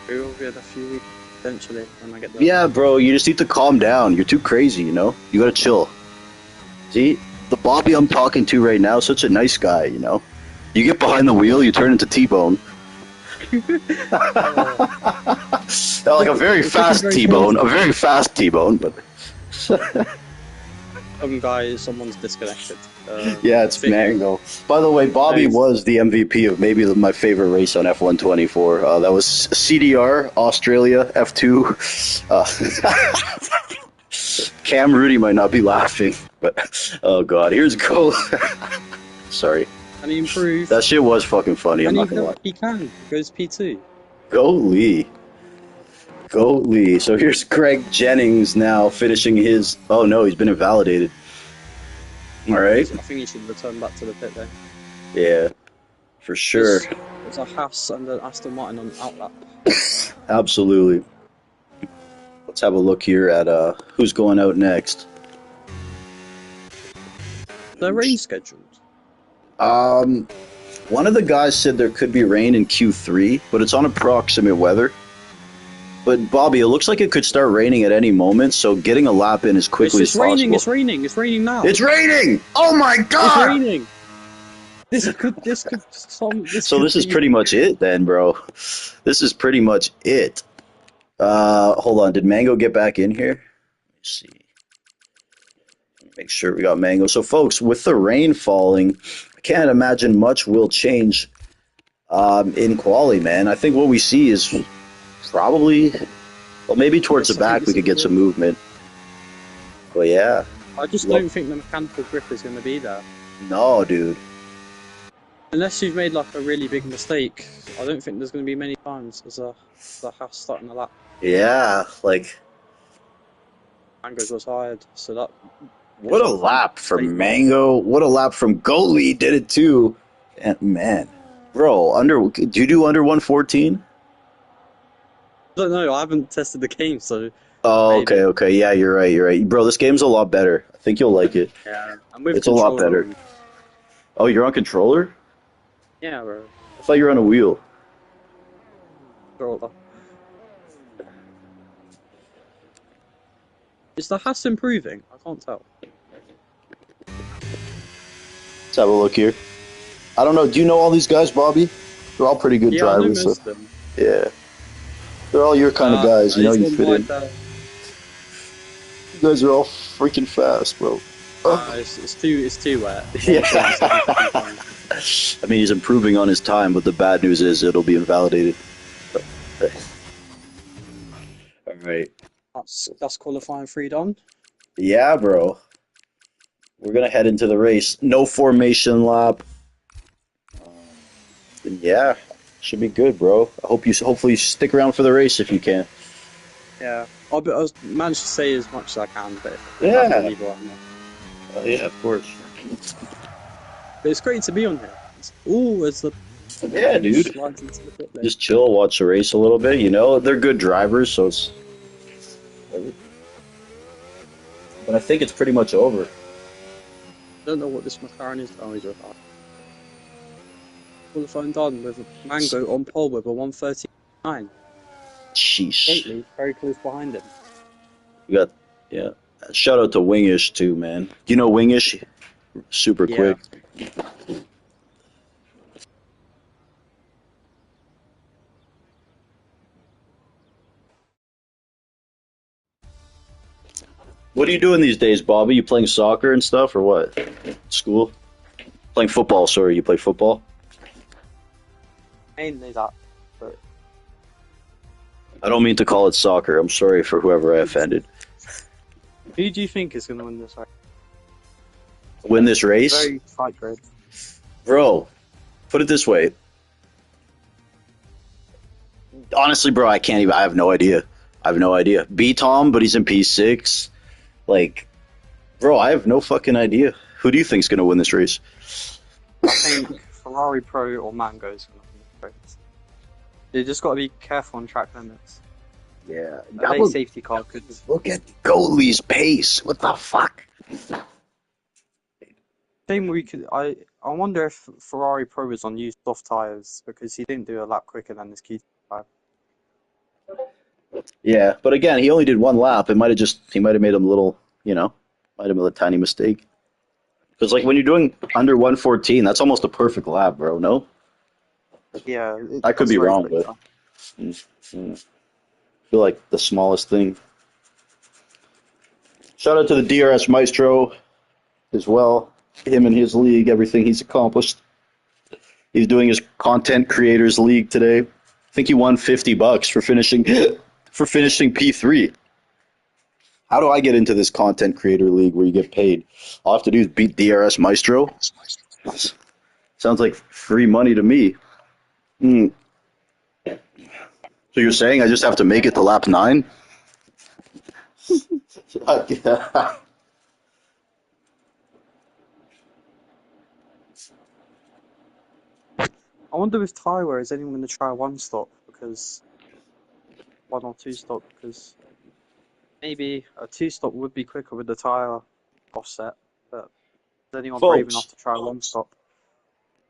We will be in a few weeks, eventually, when I get there. Yeah, bro, you just need to calm down. You're too crazy, you know? You gotta chill. See, the Bobby I'm talking to right now is such a nice guy, you know? You get behind the wheel, you turn into T-Bone. Like a very fast T-Bone, a very fast T-Bone, but... Someone's disconnected. Yeah, it's Mango. By the way, Bobby was the MVP of maybe my favorite race on F124. That was CDR, Australia, F2. Cam Rudy might not be laughing, but oh god, here's Go. Sorry. And he improved. That shit was fucking funny, I'm not gonna lie. He can. Goes P2. Go Lee. Go Lee. So here's Greg Jennings now finishing his... Oh no, he's been invalidated. Alright. I think he should return back to the pit then. Yeah, for sure. There's a Haas and an Aston Martin on outlap. Absolutely. Let's have a look here at who's going out next. They're rain scheduled. One of the guys said there could be rain in Q3, but it's on approximate weather. But Bobby, it looks like it could start raining at any moment, so getting a lap in as quickly as possible. It's raining now. It's raining! Oh my god! It's raining! So this is pretty much it then, bro. This is pretty much it. Hold on, did Mango get back in here? Let's see. Make sure we got Mango. So folks, with the rain falling, I can't imagine much will change in quali, man. I think what we see is probably, well, maybe towards the back we could get some movement. But yeah. I just don't think the mechanical grip is going to be there. No, dude. Unless you've made like a really big mistake, I don't think there's going to be many times as a Haas starting a lap. Yeah, like... Mango's retired, so that... What a lap from Mango. What a lap from Goalie. Did it too. And man, bro, do you do under 114? I don't know. I haven't tested the game, so... Oh, okay. Yeah, you're right. Bro, this game's a lot better. I think you'll like it. Yeah, it's a lot better. Oh, you're on controller? Yeah, bro. I thought you were on a wheel. Controller. Is the Haas improving? I can't tell. Let's have a look here. I don't know. Do you know all these guys, Bobby? They're all pretty good drivers. I know most of them. Yeah. They're all your kind of guys. You know, you fit in. You guys are all freaking fast, bro. It's too wet. Yeah. I mean, he's improving on his time, but the bad news is it'll be invalidated. All right. That's qualifying 3 done. Yeah, bro. We're gonna head into the race. No formation lap. Yeah, should be good, bro. I hope hopefully you stick around for the race if you can. Yeah, I'll manage to say as much as I can, but yeah, yeah, of course. But it's great to be on here. It's the yeah, dude. Just chill, watch the race a little bit. You know, they're good drivers, so it's. But I think it's pretty much over. I don't know what this McLaren is. Oh, he's retired. qualifying done with Mango on pole with a 1:39. Sheesh. Gately very close behind him. We got, yeah. Shout out to Wingish too, man. Do you know Wingish? Super Yeah. quick. What are you doing these days, Bobby? You playing soccer and stuff, or what? School? Playing football, sorry. You play football? Mainly that. But I don't mean to call it soccer. I'm sorry for whoever I offended. who do you think is going to win this race? Win this race? Very tight grid. Bro, put it this way. Honestly, bro, I can't even. I have no idea. I have no idea. B Tom, but he's in P6. Like, bro, I have no fucking idea. Who do you think's gonna win this race? I think Ferrari Pro or Mango is going to win this race. You just got to be careful on track limits. Yeah. A late safety car could. Look at Goatley's pace. What the fuck? Same we could. I wonder if Ferrari Pro was on used soft tires because he didn't do a lap quicker than his Q5. Yeah, but again, he only did one lap. He might have made a little, might have made a tiny mistake. Because like when you're doing under 114, that's almost a perfect lap, bro. No, Yeah, I could that's be very wrong, quick. but I feel like the smallest thing. Shout out to the DRS Maestro as well. Him and his league, everything he's accomplished. He's doing his content creators league today. I think he won $50 for finishing P3. How do I get into this content creator league where you get paid? All I have to do is beat DRS Maestro. Sounds like free money to me. Hmm. So you're saying I just have to make it to lap 9? I wonder if Tyler is anyone going to try one stop because 1 or 2 stop because maybe a 2 stop would be quicker with the tire offset. But is anyone brave enough Folks, to try one stop?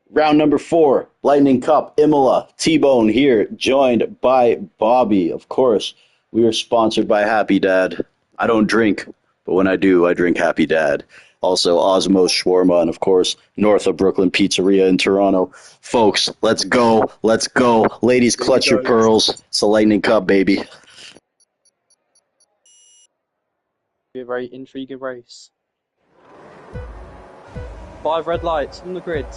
round number 4, Lightning Cup, Imola, T-Bone here, joined by Bobby. Of course, we are sponsored by Happy Dad. I don't drink, but when I do, I drink Happy Dad. Also, Osmos Shawarma, and of course, north of Brooklyn Pizzeria in Toronto. Folks, let's go. Let's go. Ladies, clutch your pearls. It's the Lightning Cup, baby. Be a very intriguing race. 5 red lights on the grid.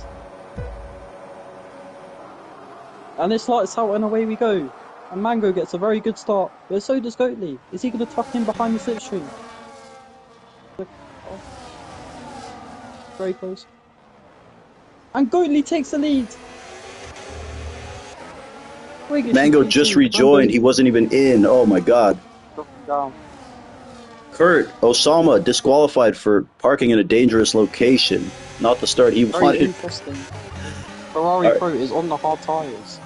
And it's lights out and away we go. And Mango gets a very good start, but so does Goatley. Is he going to tuck in behind the slipstream? Oh. Very close. And Goatley takes the lead. Mango just rejoined. He wasn't even in. Oh my god. Down. Kurt Osama disqualified for parking in a dangerous location. Not the start he Very wanted. interesting. Ferrari Pro is on the hard tires.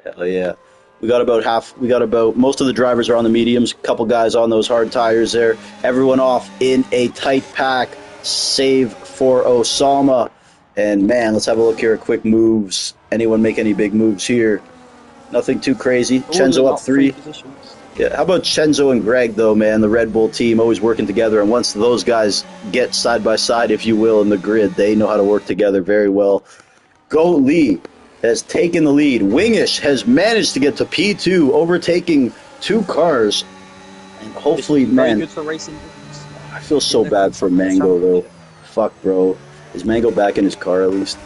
Hell yeah. We got about most of the drivers are on the mediums, couple guys on those hard tires there. Everyone off in a tight pack, save for Osama. And man, let's have a look here at quick moves. Anyone make any big moves here? Nothing too crazy. Chenzo up 3. Yeah, how about Chenzo and Greg though, man? The Red Bull team always working together, and once those guys get side by side, if you will, in the grid, they know how to work together very well. Go Lee has taken the lead. Wingish has managed to get to P2, overtaking 2 cars. And hopefully, man, good for racing. I feel so bad for Mango, though. Fuck, bro. Is Mango back in his car, at least?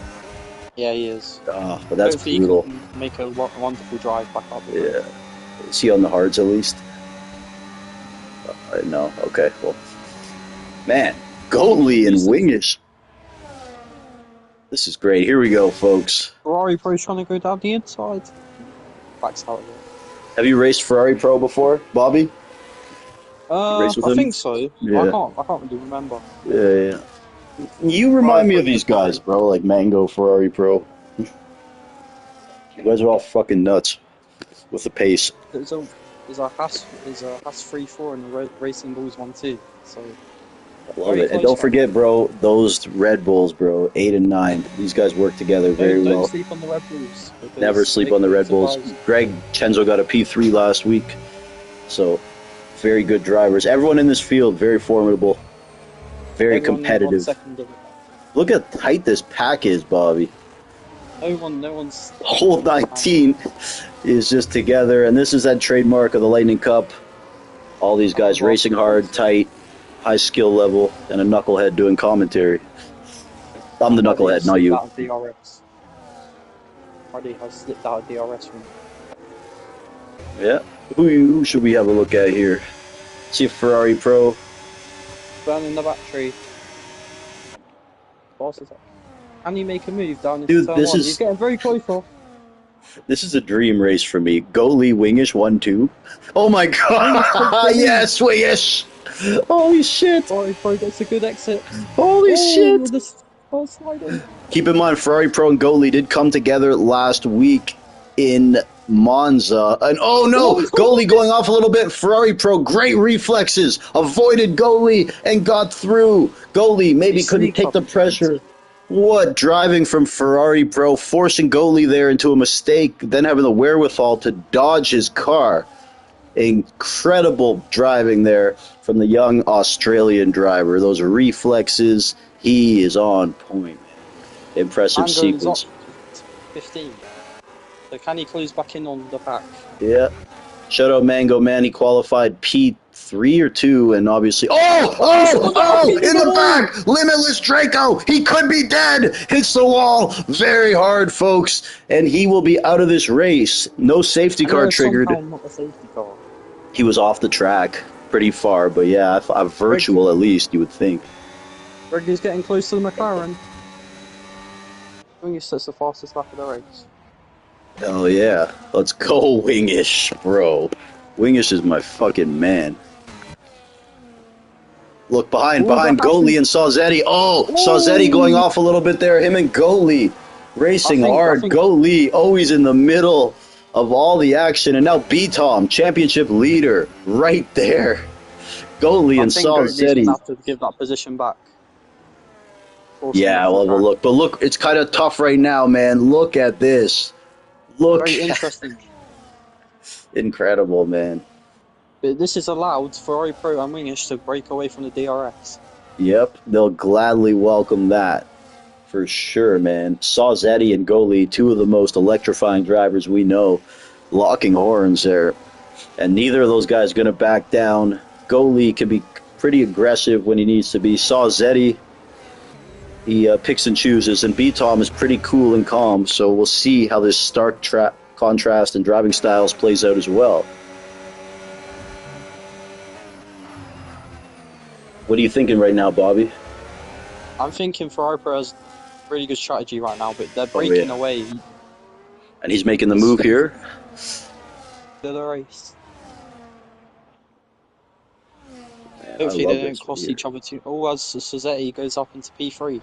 Yeah, he is. Oh, but that's Hopefully brutal. He can make a wonderful drive back up. Yeah. Is he on the hards, at least? No. Okay, well. Man, Goatley and Wingish. This is great. Here we go, folks. Ferrari Pro's trying to go down the inside. Backs out of it. Have you raced Ferrari Pro before, Bobby? I think so. Yeah. I can't really remember. Yeah. You remind me of these guys, bro, like Mango, Ferrari Pro. You guys are all fucking nuts with the pace. There's a Haas 3-4 and the Racing Bulls 1-2. So I love Very it. And close don't one. forget, bro, those Red Bulls, bro, 8 and 9. These guys work together very Don't well. sleep on the Red Bulls Never because sleep they on the could Red Bulls. surprise. Greg Chenzo got a P3 last week, so very good drivers. Everyone in this field, very formidable, very Everyone in 1 competitive. second of it. Look how tight this pack is, Bobby. No one's The whole 19 is just together, and this is that trademark of the Lightning Cup. All these guys racing hard, tight, high skill level, and a knucklehead doing commentary. I'm the knucklehead, not you. Out of DRS. Hardy has slipped out of DRS from Yeah. Who should we have a look at here? See if Ferrari Pro. burning the battery. Boss is up. Can he make a move down into Dude, turn this 1? is- He's getting very close off. This is a dream race for me. Goalie Wingish 1-2. Oh my god! Yes, Wingish! Holy shit! Ferrari Pro gets a good exit. Holy shit! Sliding. Keep in mind, Ferrari Pro and Goalie did come together last week in Monza. And oh no! Goalie going off a little bit. Ferrari Pro, great reflexes. Avoided Goalie and got through. Goalie maybe couldn't take the pressure. What driving from Ferrari Pro, forcing Goalie there into a mistake, then having the wherewithal to dodge his car. Incredible driving there from the young Australian driver. Those reflexes, he is on point. Impressive sequence. 15. So can he close back in on the back? Yeah. Shout out Mango Man. He qualified P3 or 2, and obviously. Oh! In the back! Limitless Draco! He could be dead! Hits the wall very hard, folks, and he will be out of this race. No safety car triggered. Not a safety car. He was off the track pretty far, but yeah, a virtual at least, you would think. Greg is getting close to the McLaren. Wingish sets the fastest lap of the race. Hell yeah. Let's go, Wingish, bro. Wingish is my fucking man. Look behind Goalie and Sauzetti. Sauzetti going off a little bit there. Him and Goalie racing hard. Goalie always in the middle of all the action. And now B-Tom, championship leader, right there. Goalie and Sauzetti. Have to give that position back. Yeah, we'll have a look. But look, it's kind of tough right now, man. Look at this. Look. Very interesting. Incredible, man. But this is allowed Ferrari Pro and Wingish to break away from the DRS. Yep, they'll gladly welcome that. For sure, man. Sauzetti and Goalie, two of the most electrifying drivers we know, locking horns there. And neither of those guys going to back down. Goalie can be pretty aggressive when he needs to be. Sauzetti, he picks and chooses. And B-Tom is pretty cool and calm. So we'll see how this stark contrast in driving styles plays out as well. What are you thinking right now, Bobby? I'm thinking Ferrari Pro has really good strategy right now, but they're breaking away. And he's making the move here. To the race. Man, hopefully they don't cross each other too. Oh, as Sauzetti goes up into P3.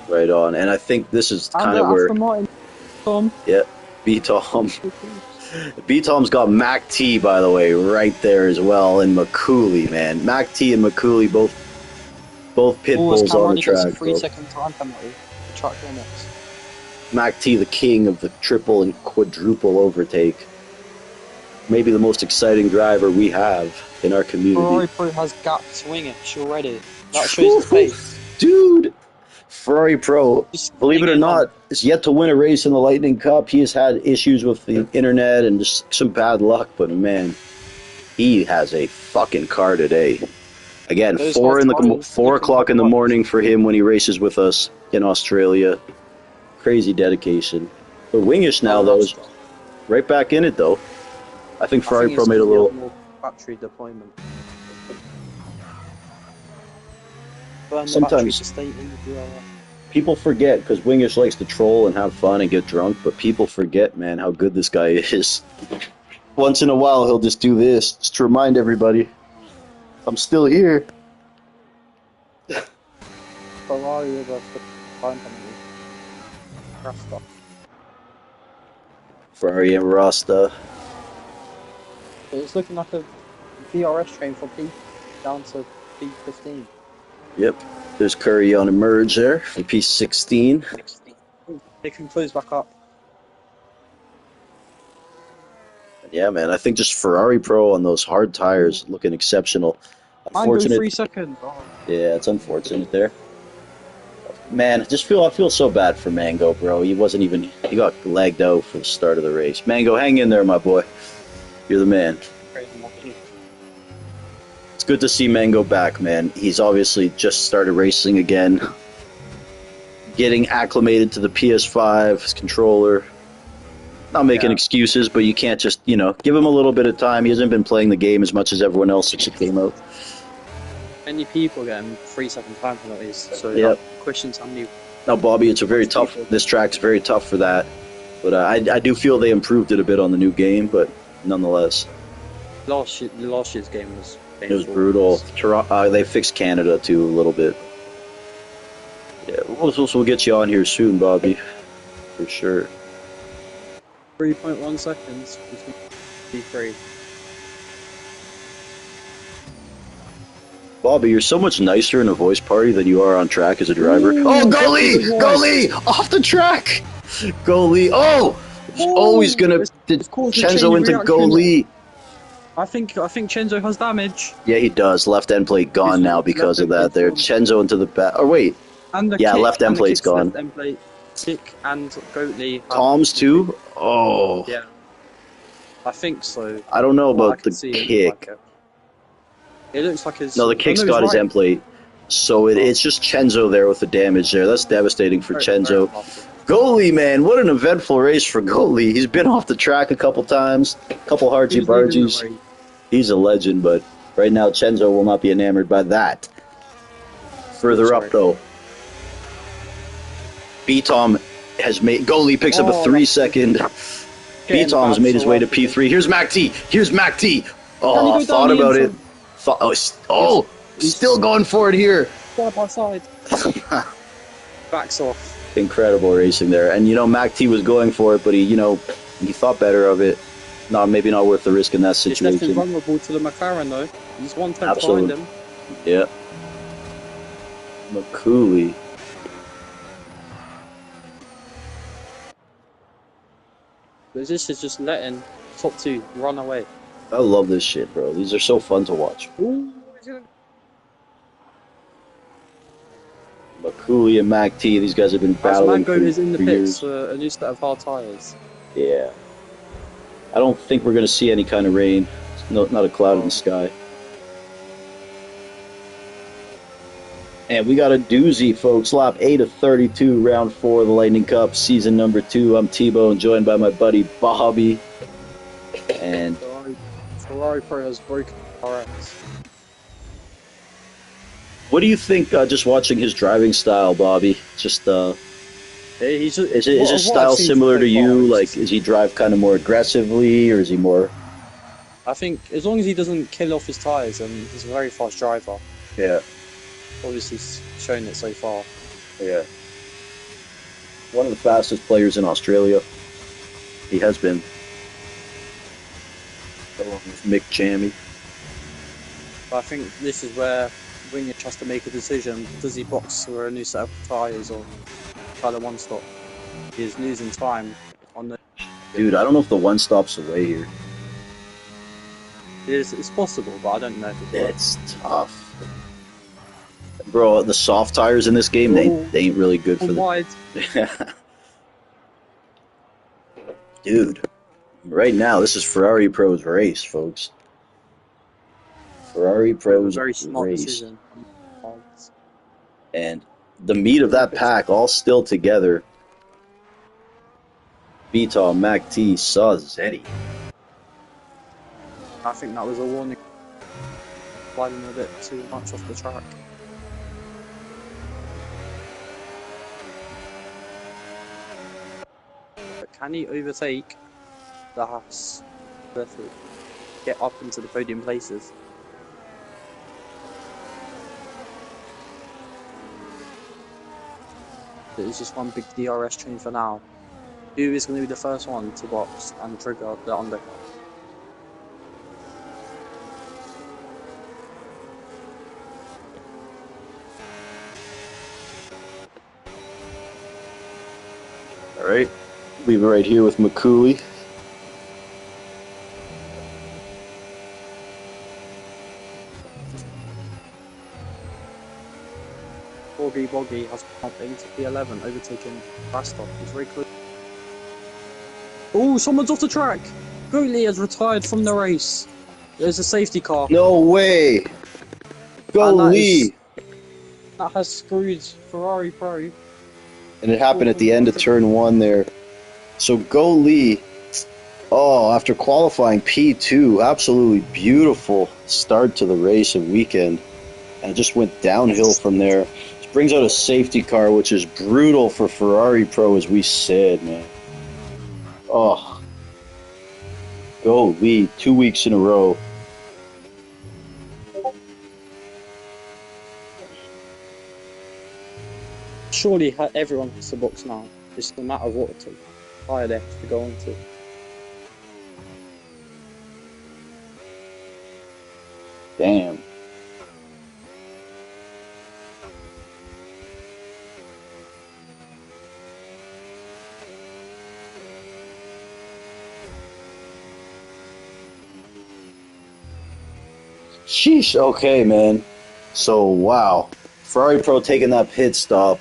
Right on. And I think this is kind of where... Martin. Tom. Yeah, B-Tom. B-Tom's got Mac T, by the way, right there as well, and McCooley, man. Mac T and McCooley both pit bulls on the track. 3-second time penalty. The track limits. Mac T, the king of the triple and quadruple overtake. Maybe the most exciting driver we have in our community. Ferrari Pro has gapped Wingish already. That shows the pace. Dude! Ferrari Pro, believe it or not, is yet to win a race in the Lightning Cup. He has had issues with the internet and just some bad luck, but man, he has a fucking car today. Again, 4 o'clock in the morning for him when he races with us in Australia. Crazy dedication. But Wingish now, though, is right back in it, though. I think Ferrari Pro made a little... battery deployment. Sometimes people forget, because Wingish likes to troll and have fun and get drunk, but people forget, man, how good this guy is. Once in a while, he'll just do this, just to remind everybody, I'm still here. Ferrari with a time penalty. Ferrari and Rasta. It's looking like a DRS train from P down to P15. Yep. There's Curry on emerge there for P16. They can close back up. Yeah, man. I think just Ferrari Pro on those hard tires looking exceptional. And go Unfortunate. 3 seconds. Oh, Yeah, it's unfortunate there. Man, I feel so bad for Mango, bro. He got lagged out for the start of the race. Mango, hang in there, my boy. You're the man. crazy monkey. It's good to see Mango back, man. He's obviously just started racing again, getting acclimated to the PS5, his controller. Not making excuses, but you can't just, give him a little bit of time. He hasn't been playing the game as much as everyone else since it came out. Many people getting 3 second time penalties, so Yep. questions how many. Now, Bobby, this track's very tough for that. But I do feel they improved it a bit on the new game, but nonetheless. Last year's game was It was painful. brutal. They fixed Canada, too, a little bit. Yeah, we'll get you on here soon, Bobby. For sure. 3.1 seconds. P3. Bobby, you're so much nicer in a voice party than you are on track as a driver. Oh, go Lee! Go Lee! Off the track! Go Lee! Oh! He's gonna Chenzo into go Lee. I think Chenzo has damage. Yeah, he does. Left end plate gone now because of that. There, Chenzo into the back. Or wait, And the yeah, kick, left end plate's gone. Left end plate, kick and Goatley. Toms too. Oh, Yeah, I think so. I don't know What I about can the see, kick. It looks like his. No, the kick's got his end plate. So it's just Chenzo there with the damage there. That's devastating for Chenzo. Goalie, man, what an eventful race for Goalie. He's been off the track a couple times, couple hardsy-bargies. He's a legend, but right now Chenzo will not be enamored by that. Further up, though, B-Tom has made... Goalie picks up a 3-second. B-Tom's made his way to P3. Here's Mac T. Oh, thought about it. He's still going for it here. Side by side. Backs off. Incredible racing there. And, Mac T was going for it, but he thought better of it. No, maybe not worth the risk in that situation. It's left him vulnerable to the McLaren, though. He's 1 tenth behind him. Yeah. McCooley. But this is just letting top two run away. I love this shit, bro. These are so fun to watch. Ooh, McCooley and Mac T, these guys have been battling Mango is in the for pits years. for a new set of hard tyres. Yeah. I don't think we're going to see any kind of rain. Not a cloud in the sky. And we got a doozy, folks. Lap 8 of 32, round 4 of the Lightning Cup, season number 2. I'm T-Bone, joined by my buddy Bobby. And Ferrari Pro has broken RX. what do you think, just watching his driving style, Bobby? Just, is his style similar to you? Like, does he drive kind of more aggressively, or is he more... I think as long as he doesn't kill off his tyres, and he's a very fast driver. Yeah. Obviously, he's shown it so far. Yeah. One of the fastest players in Australia. He has been. Along with Mick Chammy. But I think this is where Wingnich has to make a decision. Does he box for a new set of tyres or try the one stop? He's losing time on the... Dude, I don't know if the one stop's away here. It's possible, but I don't know if it's tough. Bro, the soft tires in this game, they ain't really good for wide. Dude, right now, this is Ferrari Pro's race, folks. Ferrari Pro's very smart race. Decision. And the meat of that pack all still together. Beatal, Mac T, Saw Zeddy. I think that was a warning. Sliding a bit too much off the track. But can he overtake the Haas? Get up into the podium places. It's just one big DRS train for now. Who is going to be the first one to box and trigger the undercut? All right, leave it right here with McCooley. Boggy has come up into P11, overtaking Rastov. He's very close. Oh, someone's off the track! Goatley has retired from the race. There's a safety car. No way! Go And Lee! That has screwed Ferrari Pro. And it happened at the end of turn 1 there. So go Lee. Oh, after qualifying P2, absolutely beautiful start to the race and weekend. And it just went downhill from there. This brings out a safety car, which is brutal for Ferrari Pro, as we said, man. Oh. Go Lee, 2 weeks in a row. Surely everyone hits the box now. Just no matter what tire they have to go on to. Damn. Sheesh, okay, man. So, wow. Ferrari Pro taking that pit stop.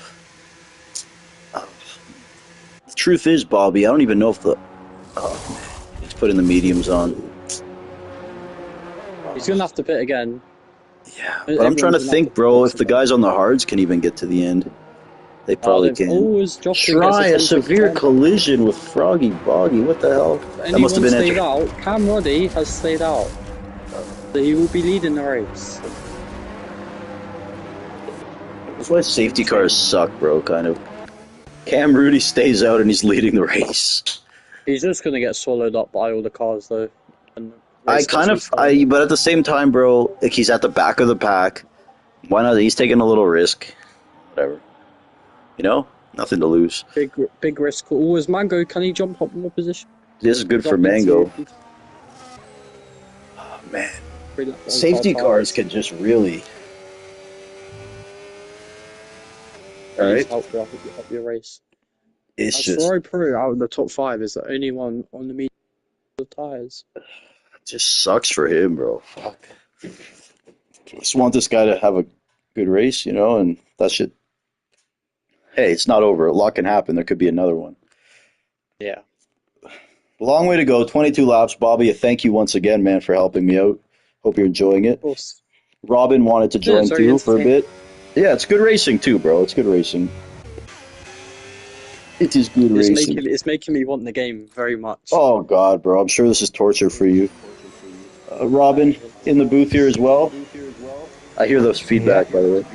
The truth is, Bobby, I don't even know if the... Oh, man. He's putting the mediums on. He's going to have to pit again. Yeah, but I'm trying to think, bro, if the guys on the hards can even get to the end. They probably can. Try a severe collision with Froggy Boggy. What the hell? That must have been stayed out. Cam Roddy has stayed out. So he will be leading the race. That's why safety cars suck, bro, kind of. Cam Rudy stays out and he's leading the race. He's just going to get swallowed up by all the cars, though. And but at the same time, bro, like he's at the back of the pack. Why not? He's taking a little risk. Whatever. You know? Nothing to lose. Big risk. Oh, is Mango, can he jump up more position? This is good for Mango. Oh, man. Safety cars can just really... Alright. Help your race. It's just... Ferrari Pro out of the top 5 is the only one on the medium tires. Just sucks for him, bro. Fuck. Just want this guy to have a good race, you know, and that shit. Hey, it's not over. A lot can happen. There could be another one. Yeah. Long way to go. 22 laps. Bobby, thank you once again, man, for helping me out. Hope you're enjoying it. Of course. Robin wanted to join too for a bit. Yeah, it's good racing too, bro. It's good racing. It is good racing. It's making me want the game very much. Oh, God, bro. I'm sure this is torture for you. Robin, in the booth here as well. I hear those feedback, by the way.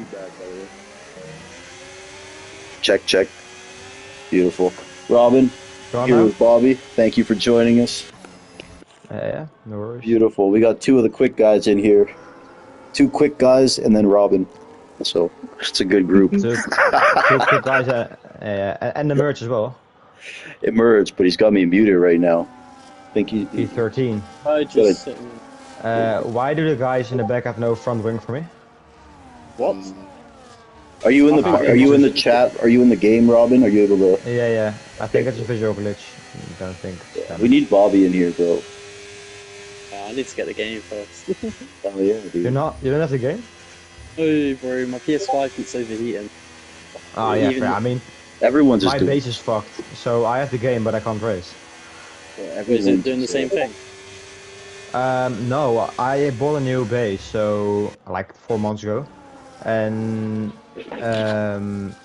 Check, check. Beautiful. Robin, here with Bobby. Thank you for joining us. Yeah, no worries. Beautiful. We got 2 of the quick guys in here. 2 quick guys and then Robin. So it's a good group. 2 quick guys and the merge as well. It merged, but he's got me muted right now. I think he's 13. Why do the guys in the back have no front wing for me? What? Are you in the chat? Are you in the game, Robin? Are you able to? Yeah. I think it's a visual glitch. I don't think. Yeah, we need Bobby in here, bro. I need to get the game first. Oh yeah, dude. You don't have the game? Oh, bro, my PS5 keeps overheating. Oh yeah, fair. I mean, everyone's just my base is fucked, so I have the game, but I can't race. Yeah, is it doing the same thing? No, I bought a new base, so like 4 months ago, and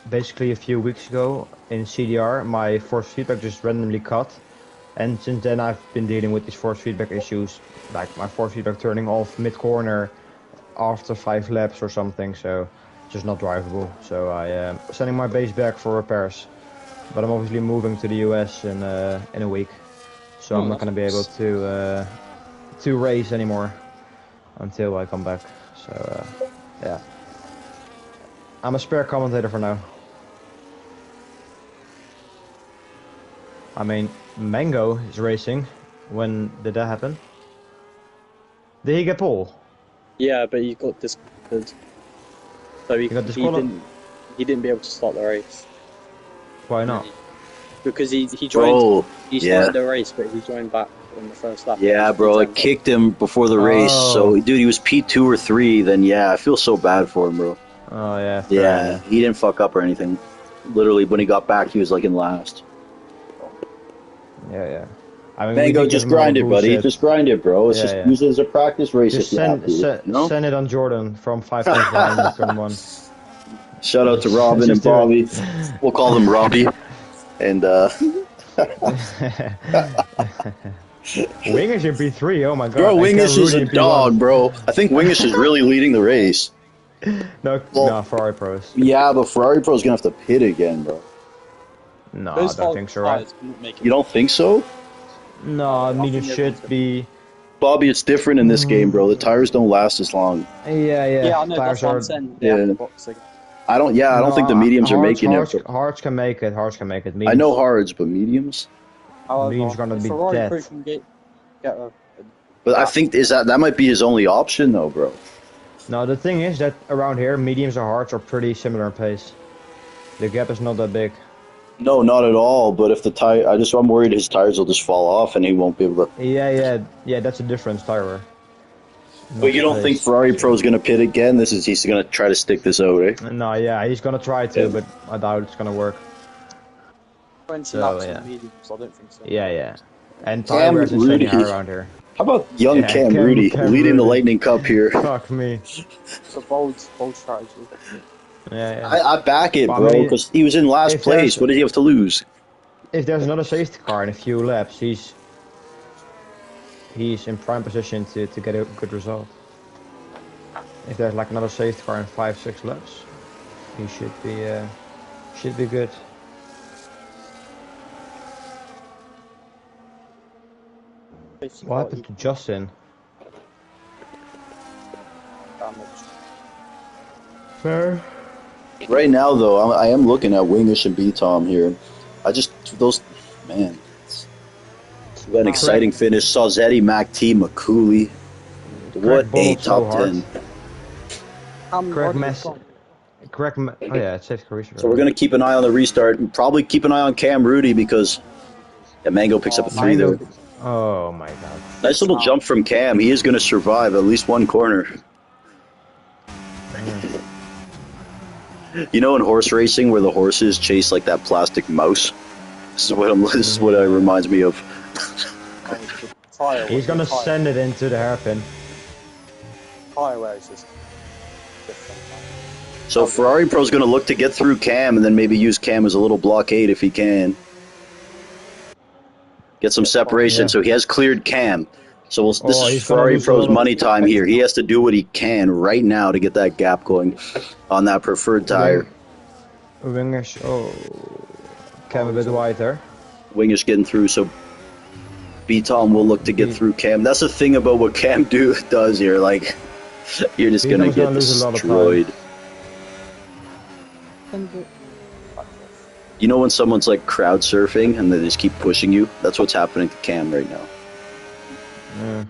basically a few weeks ago in CDR, my force feedback just randomly cut, and since then I've been dealing with these force feedback issues, like my force feedback turning off mid-corner after 5 laps or something, so just not drivable. So I am sending my base back for repairs, but I'm obviously moving to the US in a week, so I'm not going to be able to race anymore until I come back. So yeah, I'm a spare commentator for now. I mean, Mango is racing. When did that happen? Did he get pole? Yeah, but he got disqualified. So he didn't be able to start the race. Why not? because he joined. Bro, He yeah. started the race, but he joined back on the first lap. Yeah, bro, it kicked him before the race. So, dude, he was P2 or 3. Then, yeah, I feel so bad for him, bro. Oh yeah. Fair Yeah, enough. he didn't fuck up or anything. Literally, when he got back, he was like in last. Yeah, yeah. I mean, Mango, we did just give him a lot grind of it, buddy. bullshit. Just grind it, bro. It's Yeah, just yeah. use it as a practice race Just if you have to. You know? send it on Jordan from 5 times behind in turn 1. Shout out to Robin and Just do it. Bobby. We'll call them Robbie. And Wingers in P3, oh my god. bro, And Wingish is Rudy a in P1. dog, bro. I think Wingish is really leading the race. No, Well- no, Ferrari pros. Yeah, but Ferrari Pro's gonna have to pit again, bro. No, I Those don't think so, right? tyres wouldn't make it. You don't think so? No, medium think should everyone's be. Bobby, it's different in this game, bro. The tires don't last as long. Yeah, Yeah, I know. That's tires what are. I'm saying. Yeah. Yeah. Boxing. I don't think the mediums are making it. Hards can make it. Hards can make it. I Mediums, know hards, but mediums. However, Medium's gonna if be Ferrari dead. crew can get a But I think that might be his only option, though, bro. No, the thing is that around here, mediums and hards are pretty similar in pace. The gap is not that big. No, not at all. But if the tire, I'm worried his tires will just fall off and he won't be able to. Yeah. That's a difference, tire. But you don't think Ferrari Pro's gonna pit again? He's gonna try to stick this out, eh? No, yeah, he's gonna try to, but I doubt it's gonna work. 20 So, laps yeah. in mediums. I don't think so. Yeah. And Cam tire wear is Rudy. insanely high around here. How about young Yeah, Cam Cam Rudy leading the Rudy. Lightning Cup here? Fuck me. It's a bold strategy. Yeah. I back it, Well, I bro, mean, because he was in last if place. there's- What did he have to lose? If there's another safety car in a few laps, he's in prime position to get a good result. If there's like another safety car in 5-6 laps, he should be good. What happened to Justin? Damage. Fair. Right now, though, I am looking at Wingish and B-Tom here. Man. We got an exciting finish. Sauzetti, MacT, McCooley. What a bowled so top hard. 10. Correct mess. Oh yeah, it's safe career. So we're going to keep an eye on the restart and probably keep an eye on Cam Rudy because Mango picks up a 3 there. Oh my god. Nice little jump from Cam. He is going to survive at least one corner. You know, in horse racing, where the horses chase like that plastic mouse. This is what it reminds me of. He's gonna send it into the hairpin. Tire wear is just different. So Ferrari Pro's going to look to get through Cam and then maybe use Cam as a little blockade if he can. Get some separation. Yeah. So he has cleared Cam. So this he's is gonna Ferrari lose a Pro's lot of- money time here. He has to do what he can right now to get that gap going on that preferred tire. Wingish, Cam a bit wide there. Wingish getting through, so B-Tom will look to get through Cam. That's the thing about what Cam does here. Like, you're just going to B-Tom's get gonna lose a lot of time. destroyed. You know when someone's like crowd surfing and they just keep pushing you? That's what's happening to Cam right now. Yeah.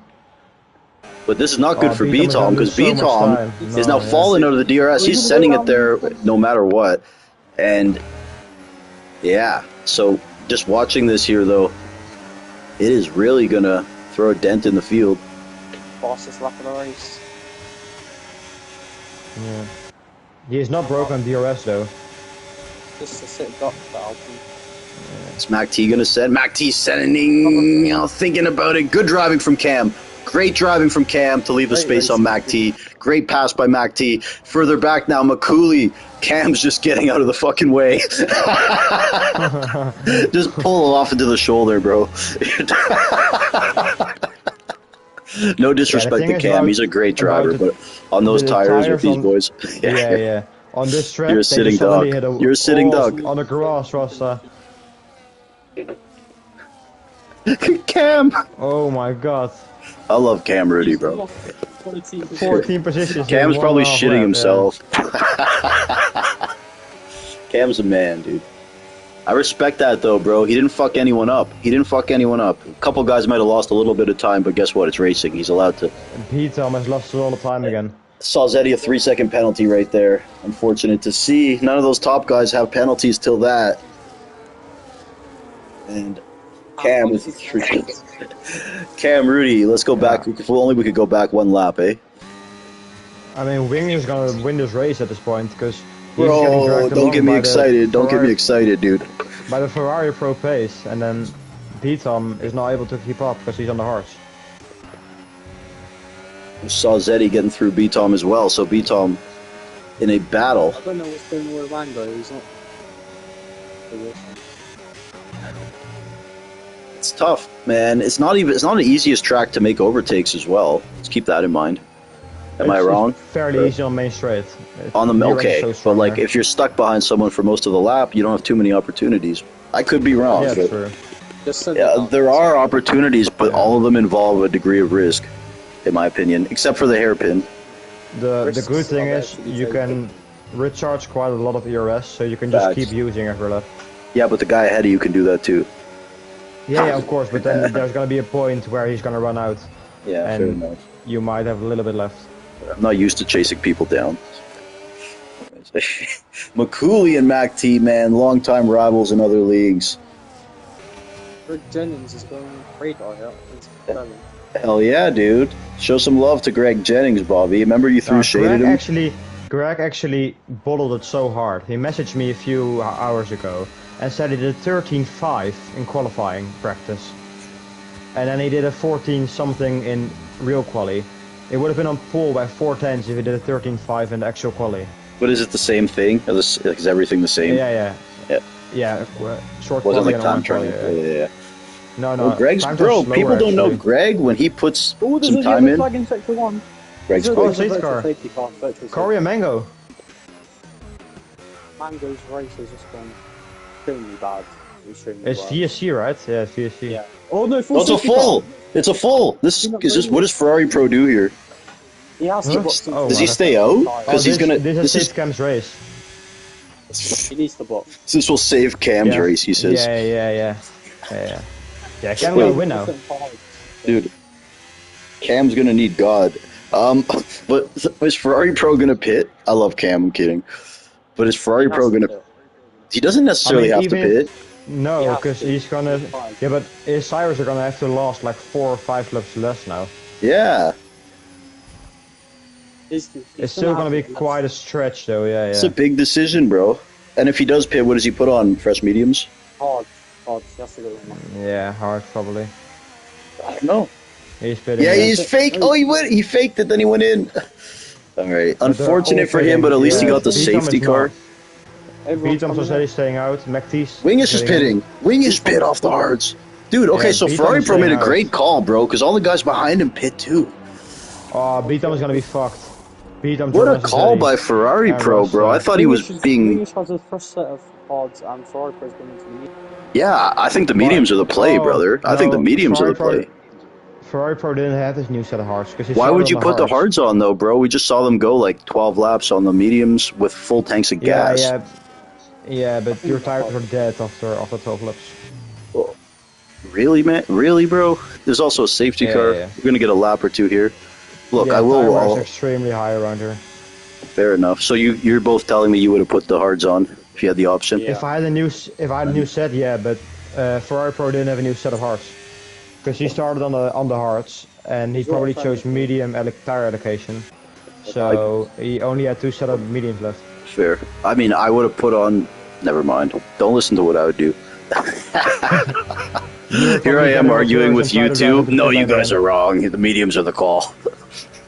But this is not good for B-Tom is B-Tom gonna because lose so much B-Tom time. is No, now yeah. falling out of the DRS. He's sending it there no matter what. And yeah, so just watching this here though, it is really going to throw a dent in the field. Fastest lap of the race. Yeah. He is not broken on DRS though. Just a sit duck valve. Is MacT going to send? MacT sending, thinking about it. Good driving from Cam. Great driving from Cam to leave the Great space on racing. MacT. Great pass by MacT. Further back now, McCooley. Cam's just getting out of the fucking way. Just pull off into the shoulder, bro. No disrespect thing to is Cam. about- He's a great about driver, the- but on those the tires with tires these on- boys. Yeah. On this track, You're a they sitting just suddenly duck. hit a- You're a sitting duck. On the grass, Rasta. Cam. Oh my god. I love Cam Rudy, bro. 14 positions. Cam's in probably 1.5 shitting lap, himself. Cam's a man, dude. I respect that though, bro. He didn't fuck anyone up. A couple guys might have lost a little bit of time, but guess what? It's racing. He's allowed to. Yeah. P-Tom has lost all the time again. Sauzetti a 3-second penalty right there. Unfortunate to see. None of those top guys have penalties till that. And Cam with 3. Cam, Rudy, let's go back. If only we could go back one lap, eh? I mean, Wing is gonna win this race at this point because he's getting Bro, dragged don't along get me by excited. Don't get me Ferrari- excited, dude. by the Ferrari Pro pace, and then Tom is not able to keep up because he's on the hards. Saw Zeddy getting through B-Tom as well, so B-Tom in a battle. I don't know what's going on with Rango. He's not. It's tough, man. It's not the easiest track to make overtakes as well. Let's keep that in mind. Am I wrong? It's fairly easy on main straight. On the You're okay, so but strong like there. if you're stuck behind someone for most of the lap, you don't have too many opportunities. I could be wrong. Yeah, but true. Just so yeah, there are opportunities, but all of them involve a degree of risk, in my opinion, except for the hairpin. The Risks good thing are is there to be you taken. can recharge quite a lot of ERS, so you can just Facts. keep using every lap. Yeah, but the guy ahead of you can do that too. Yeah, of course, but then there's gonna be a point where he's gonna run out, Yeah, fair and enough. you might have a little bit left. I'm not used to chasing people down. McCooley and Mac T, man, longtime rivals in other leagues. Greg Jennings is going radar here. Hell yeah, dude. Show some love to Greg Jennings, Bobby. Remember you threw shade at him? Greg actually bottled it so hard. He messaged me a few hours ago and said he did 13.5 in qualifying practice. And then he did a 14 something in real quali. It would have been on pole by 4 tenths if he did a 13.5 in the actual quali. But is it the same thing? Is everything the same? Yeah. Short Was it quali like and time long quali. trial? Yeah. No. Well, Greg's times bro. are slower, People don't know actually. Greg when he puts Oh, there's some a time yellow in. flag in sector 1. Greg's There's quick. Oh, safety car. Safety car. Virtual safety. Korea Mango. Mango's race has just gone extremely bad. Extremely It's well. VSC, right? Yeah, it's VSC. Yeah. Oh no, full Oh, it's a safety full. car. It's a full. This is this. What does Ferrari Pro do here? He has Huh? to box Oh, Does he wow. stay out? Oh, Because he's gonna. This is This Safety Cam's race. He needs the box. This will save Cam's Yeah. race. He says, Yeah, Cam Wait. gonna win now. dude. Cam's gonna need God. But is Ferrari Pro gonna pit? I love Cam. I'm kidding. But is Ferrari Pro gonna? He doesn't necessarily have to even pit. No, Yeah, because he's gonna. fine. Yeah, but his tires are gonna have to last like 4 or 5 laps less now. Yeah, It's still gonna be quite a stretch, though. Yeah. it's a big decision, bro. And if he does pit, what does he put on? Fresh mediums? hard. He has to go in. Yeah, hard probably. I don't know. He's pitting. Yeah, in. he's fake. Oh, he went. He faked it, then he went in. All right. But they're Unfortunate all for him, but at least he yeah, got the Beatom safety is car. not. Everyone's Beatom's coming already in. staying out. McTee's. Wing is just getting in. pitting. Wing is pit off the hards. Dude, okay, Yeah, so Beatom Ferrari is Pro made a staying out. great call, bro, because all the guys behind him pit too. Oh, Beatom is gonna be fucked. Beatom. What a call by Ferrari Pro, bro. I thought he was being. English has his first set of odds, and Ferrari Pro's going into the lead. Yeah, I think the mediums are the play, Oh, brother. I think the no, mediums are the Ferrari play. Ferrari Pro didn't have this new set of hards because Why would you put the hards on, though, bro? We just saw them go like 12 laps on the mediums with full tanks of gas. Yeah, but your tires are dead after 12 laps. Really, man? Really, bro? There's also a safety Yeah, car. yeah. We're going to get a lap or two here. Look, yeah, I will. tire wear is I'll- extremely high around here. Fair enough. So you're both telling me you would have put the hards on if you had the option? Yeah. If I had a new set, yeah, but Ferrari Pro didn't have a new set of hards because he started on the hards and he probably chose medium tire allocation, so he only had 2 set of mediums left. Fair. I mean, I would have put on. Never mind. Don't listen to what I would do. Here I am arguing with you two. No, you guys are wrong. The mediums are the call.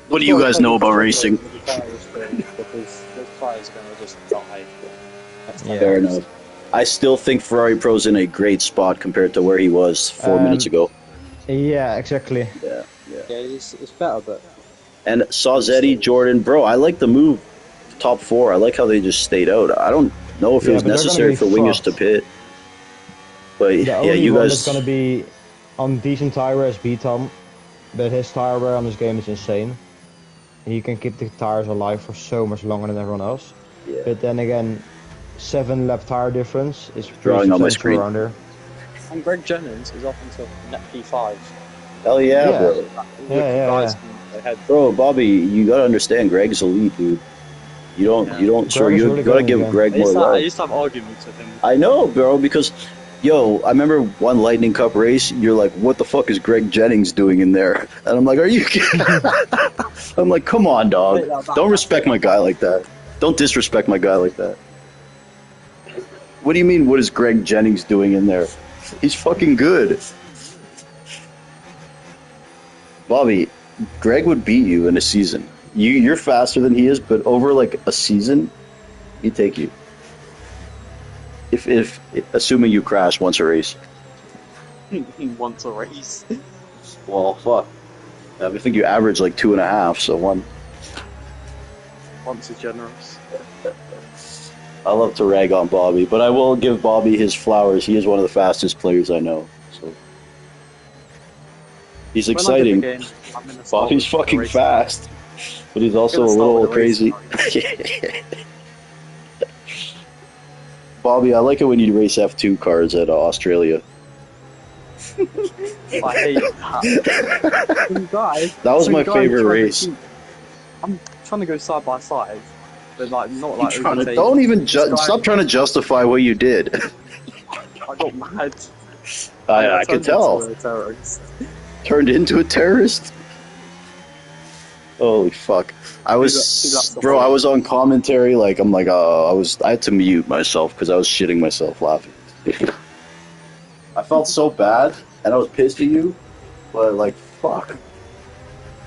What do you guys know about racing? Because this car is going to just die. Yeah. Fair enough. I still think Ferrari Pro's in a great spot compared to where he was 4 minutes ago. Yeah, exactly. Yeah. Yeah, it's better, but And Sazzetti, Jordan, bro, I like the move. Top 4. I like how they just stayed out. I don't know if it Yeah, was but they're gonna necessary be for wingers fucked. to pit. But The yeah, only you one guys. that's gonna be on decent tire wear is Beatom, but his tire wear on this game is insane. He can keep the tires alive for so much longer than everyone else. Yeah. But then again, 7 lap tire difference is pretty Drawing on my substantial screen. around here. and Greg Jennings is up until net P5. Hell yeah, Yeah. bro. Yeah. Ahead. Bro, Bobby, you gotta understand, Greg's elite, dude. You don't. So Greg is you really gotta good give in the game. Greg I more used, to, I love. used to have arguments with him. I know, bro, because Yo, I remember one Lightning Cup race. You're like, what the fuck is Greg Jennings doing in there? And I'm like, are you kidding? I'm like, come on, dog. Take that back, Don't I respect take my that guy back. like that. Don't disrespect my guy like that. What do you mean, what is Greg Jennings doing in there? He's fucking good. Bobby, Greg would beat you in a season. You're faster than he is, but over like a season, he'd take you. If assuming you crash once a race. Once a race. Well, fuck. I think you average like 2.5, so one. Once is generous. I love to rag on Bobby, but I will give Bobby his flowers. He is one of the fastest players I know. So he's When I get the exciting. game, I'm gonna start Bobby's with the fucking racing. fast, but he's also a Gonna start little with the racing crazy. Bobby, I like it when you race F2 cars at Australia. I hate that. Some guys, That was some my guys favorite trying to race. I'm trying to go side by side, but like not I'm like trying to, overtake. don't even This guy- stop trying to justify what you did. I got mad. I could turned tell. into a terrorist. Turned into a terrorist. Holy fuck! I Two was, laps bro. I before. was on commentary. Like I'm like, I had to mute myself because I was shitting myself laughing. I felt so bad, and I was pissed at you, but like, fuck.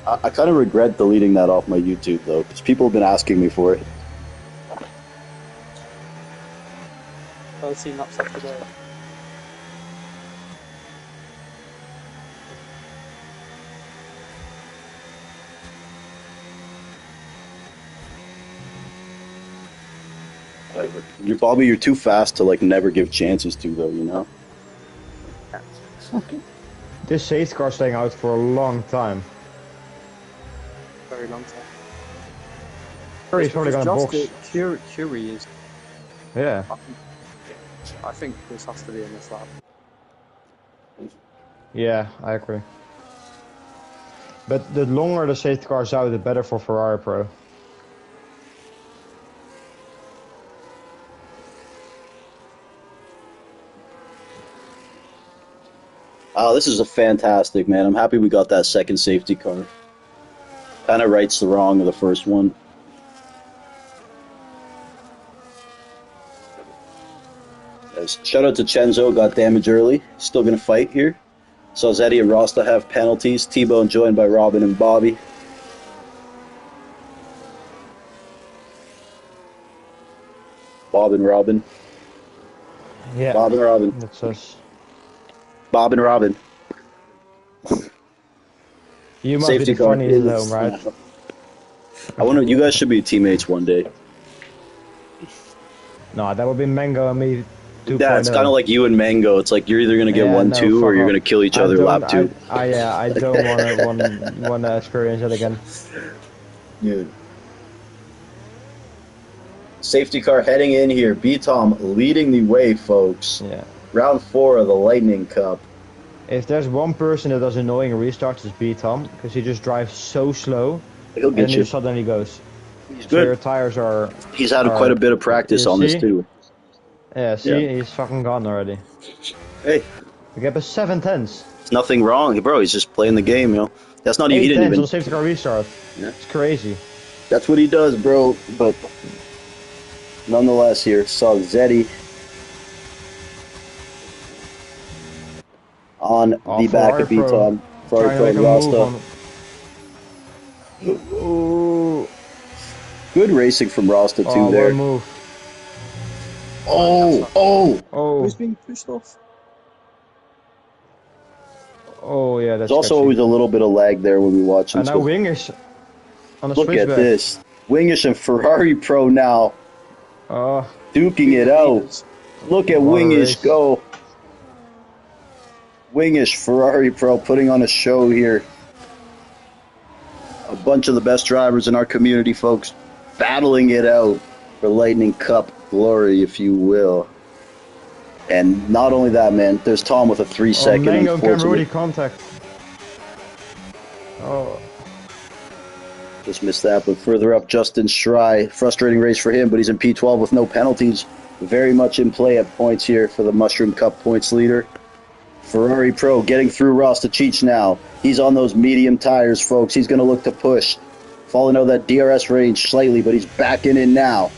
I kind of regret deleting that off my YouTube though, because people have been asking me for it. 13 laps left to go. You're Bobby. You're too fast to like never give chances to though. You know. This safety car's staying out for a long time. Very long time. He's probably gonna Just box. Curie is. Yeah. I think this has to be in this lap. Yeah, I agree. But the longer the safety car's out, the better for Ferrari Pro. Oh, this is a fantastic, man. I'm happy we got that second safety car. Kind of rights the wrong of the first one. Yes. Shout out to Chenzo, got damage early. Still going to fight here. So Zeddy and Rasta have penalties. T-Bone joined by Robin and Bobby. Bob and Robin. Yeah. Bob and Robin. That's us. Bob and Robin. You must Safety be the car funniest at is- home, right? I wonder. You guys should be teammates one day. No, that would be Mango and me 2.0. Yeah, it's kind of like you and Mango. It's like you're either gonna get Yeah, 1-2 no, or fuck you're off. gonna kill each I other don't- lap 2. I don't want to experience that again. Dude. Safety car heading in here. B-Tom leading the way, folks. Yeah. Round 4 of the Lightning Cup. If there's one person that does annoying restarts, it's B-Tom, because he just drives so slow, He'll and get then he you. suddenly goes. He's So your good. tires are... He's had Alright. quite a bit of practice You on this see? too. Yeah, see, Yeah. he's fucking gone already. Hey, We get a 7/10. there's nothing wrong, bro. He's just playing the game, you know. That's not even. He 8/10 didn't on even. safety car restart. Yeah. It's crazy. That's what he does, bro. But nonetheless, here saw Zeddy on the back of Ferrari Pro. B-Tom. Ferrari Trying Pro to make a move Rasta. on... Ooh. Good racing from Rasta too Oh, there. one move. Oh. Oh, Who's being pushed off? oh yeah, that's There's also sketchy. always a little bit of lag there when we watch them. And now So Wing is on the look at switchback. this. Wingish and Ferrari Pro now Oh, duking it out. Look at What a Wingish race. go. Wingish, Ferrari Pro putting on a show here. A bunch of the best drivers in our community, folks, battling it out for Lightning Cup glory, if you will. And not only that, man, there's Tom with a 3-second, Mango and Cam Rudy unfortunately. contact. Oh, Just missed that, but further up, Justin Schrei. Frustrating race for him, but he's in P12 with no penalties. very much in play at points here for the Mushroom Cup points leader. Ferrari Pro getting through Rostachich now. He's on those medium tires, folks. He's going to look to push. Falling out of that DRS range slightly, but he's backing in now.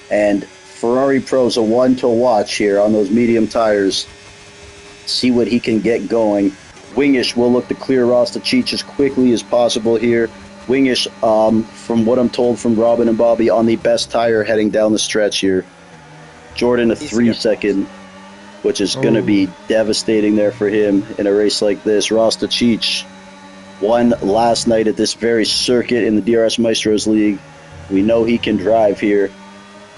And Ferrari Pro's a one to watch here on those medium tires. See what he can get going. Wingish will look to clear Rostachich as quickly as possible here. Wingish, from what I'm told from Robin and Bobby, on the best tire heading down the stretch here. Jordan a 3-second, which is going to be devastating there for him in a race like this. Rostachich won last night at this very circuit in the DRS Maestros League. We know he can drive here.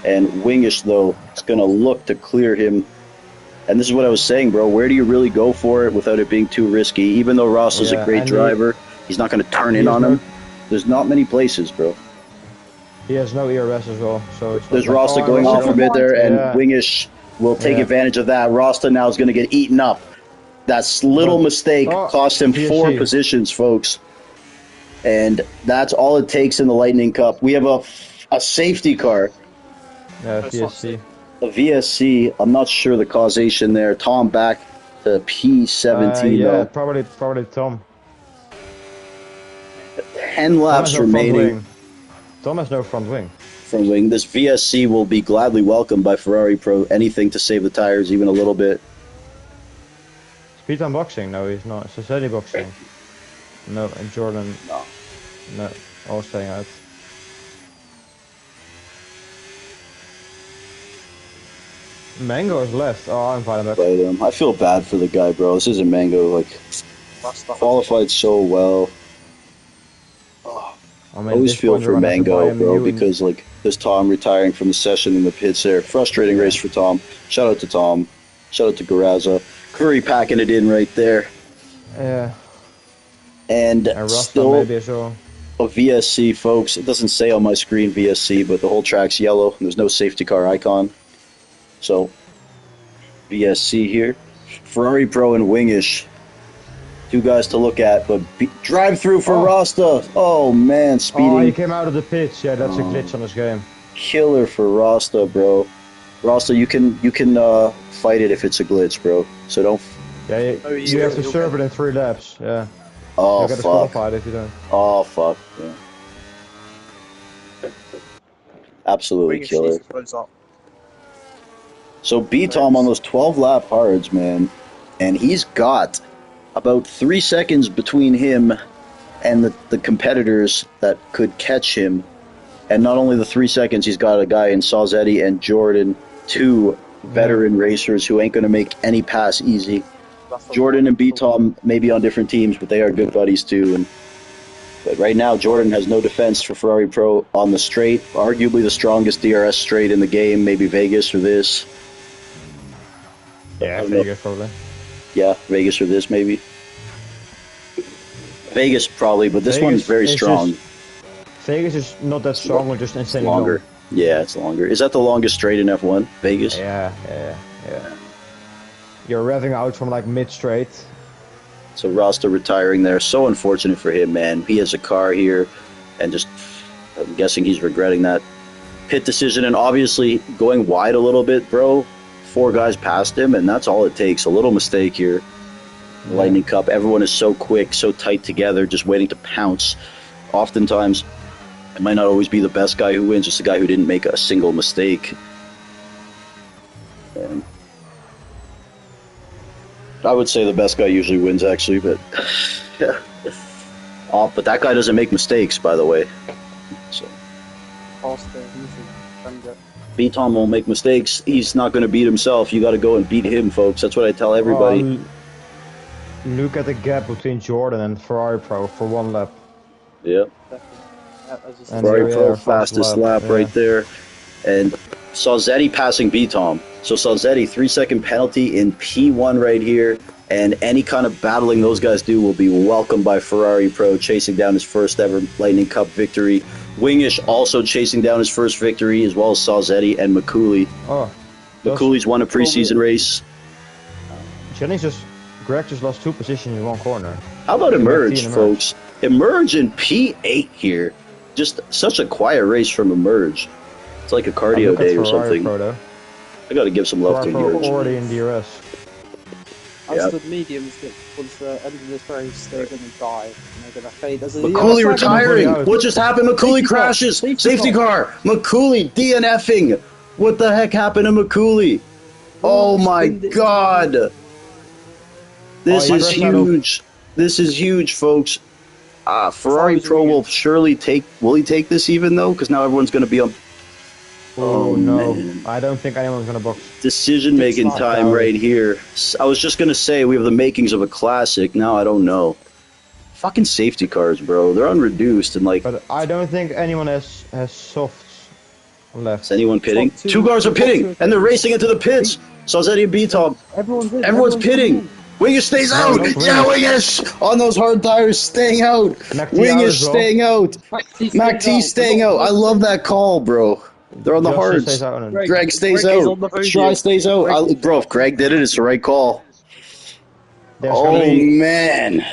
And Wingish, though, is going to look to clear him. And this is what I was saying, bro. Where do you really go for it without it being too risky? Even though Ross is a great driver, he's not going to turn in on him. There's not many places, bro. He has no ERS as well, so it's there's Rasta going off a bit there, and Wingish will take advantage of that. Rasta now is going to get eaten up. That little mistake cost him 4 positions, folks. And that's all it takes in the Lightning Cup. We have a safety car. Yeah, VSC. A VSC. I'm not sure the causation there. Tom back to P17, yeah, though. probably Tom. 10 laps remaining. Tom has no front wing. Front wing. This VSC will be gladly welcomed by Ferrari Pro. Anything to save the tires even a little bit. Speed unboxing? No, he's not. It's a steady boxing. No, and Jordan. No, all staying out. Mango is left. Oh, I'm fine back. I feel bad for the guy, bro. This isn't Mango. Like, qualified so well. I always feel for Mango, bro, because like there's Tom retiring from the session in the pits there. Frustrating race for Tom. Shout out to Tom. Shout out to Garaza. Curry packing it in right there. Yeah. And still maybe as well. A VSC, folks. It doesn't say on my screen VSC, but the whole track's yellow. And there's no safety car icon. So, VSC here. Ferrari Pro and Wingish. 2 guys to look at, but drive through for Rasta. Oh man, speeding. Oh, he came out of the pitch. Yeah, that's a glitch on this game. Killer for Rasta, bro. Rasta, you can fight it if it's a glitch, bro. So don't. Yeah, you have to serve it in 3 laps. Yeah. Oh you fuck. It if you don't. Oh fuck. Yeah. Absolutely killer. So beat Tom on those 12 lap hards, man, and he's got about 3 seconds between him and the competitors that could catch him. And not only the 3 seconds, he's got a guy in Salzetti and Jordan, 2 veteran racers who ain't going to make any pass easy. Jordan and B-Tom may be on different teams, but they are good buddies too. But right now, Jordan has no defense for Ferrari Pro on the straight. Arguably the strongest DRS straight in the game, maybe Vegas or this. Yeah, Vegas probably. Yeah, Vegas or this maybe. Vegas probably, but this one's very strong. Vegas is not that strong, but just insanely longer. Long. Yeah, it's longer. Is that the longest straight in F1? Vegas? Yeah. You're revving out from like mid-straight. So Rasta retiring there. So unfortunate for him, man. He has a car here, and just, I'm guessing he's regretting that pit decision. And obviously going wide a little bit, bro. 4 guys past him, and that's all it takes. A little mistake here. Lightning Cup. Everyone is so quick, so tight together, just waiting to pounce. Oftentimes, it might not always be the best guy who wins, just the guy who didn't make a single mistake. And I would say the best guy usually wins, actually, but yeah. But that guy doesn't make mistakes, by the way. So. B-Tom won't make mistakes. He's not going to beat himself. You got to go and beat him, folks. That's what I tell everybody. Look at the gap between Jordan and Ferrari Pro for 1 lap. Yeah. Ferrari Pro fastest lap right there. And Salzetti passing B-Tom. So Salzetti, 3-second penalty in P1 right here. And any kind of battling those guys do will be welcomed by Ferrari Pro, chasing down his first ever Lightning Cup victory. Wingish also chasing down his first victory, as well as Salzetti and McCooley. McCooley's won a preseason race. Greg just lost 2 positions in 1 corner. How about Emerge, folks? Emerge in P8 here. Just such a quiet race from Emerge. It's like a cardio day or something. I got to give some love to Ferrari Emerge. already in DRS. As the mediums get towards the end of this race, they're going to die and they're going to fade. There's a McCooley yellow flag on the retiring. out. What just happened? McCooley Safety car. crashes. Safety Safety car. McCooley DNFing. What the heck happened to McCooley? Oh my God. This Oh, is he crashed out. huge. This is huge, folks. Ferrari Pro will surely take. Will he take this even though? Because now everyone's going to be on. Oh no, man. I don't think anyone's gonna box. Decision-making time right here. I was just going to say we have the makings of a classic. Now I don't know. Fucking safety cars, bro. They're unreduced and like. But I don't think anyone has softs left. Is anyone pitting? Top two- Two cars are top pitting, two. and they're racing into the pits. Salzetti and B-Tom. Everyone's pitting. Wingish stays out. not Yeah, Wingish on those hard tires, staying out. Mac T out Wingish as well. staying out. Mac T staying out. I love that call, bro. They're on the Justin hards. stays out on it. Greg stays Greg is on the out. podium. Try stays out. Bro, if Greg did it, it's the right call. There's gonna Oh be man.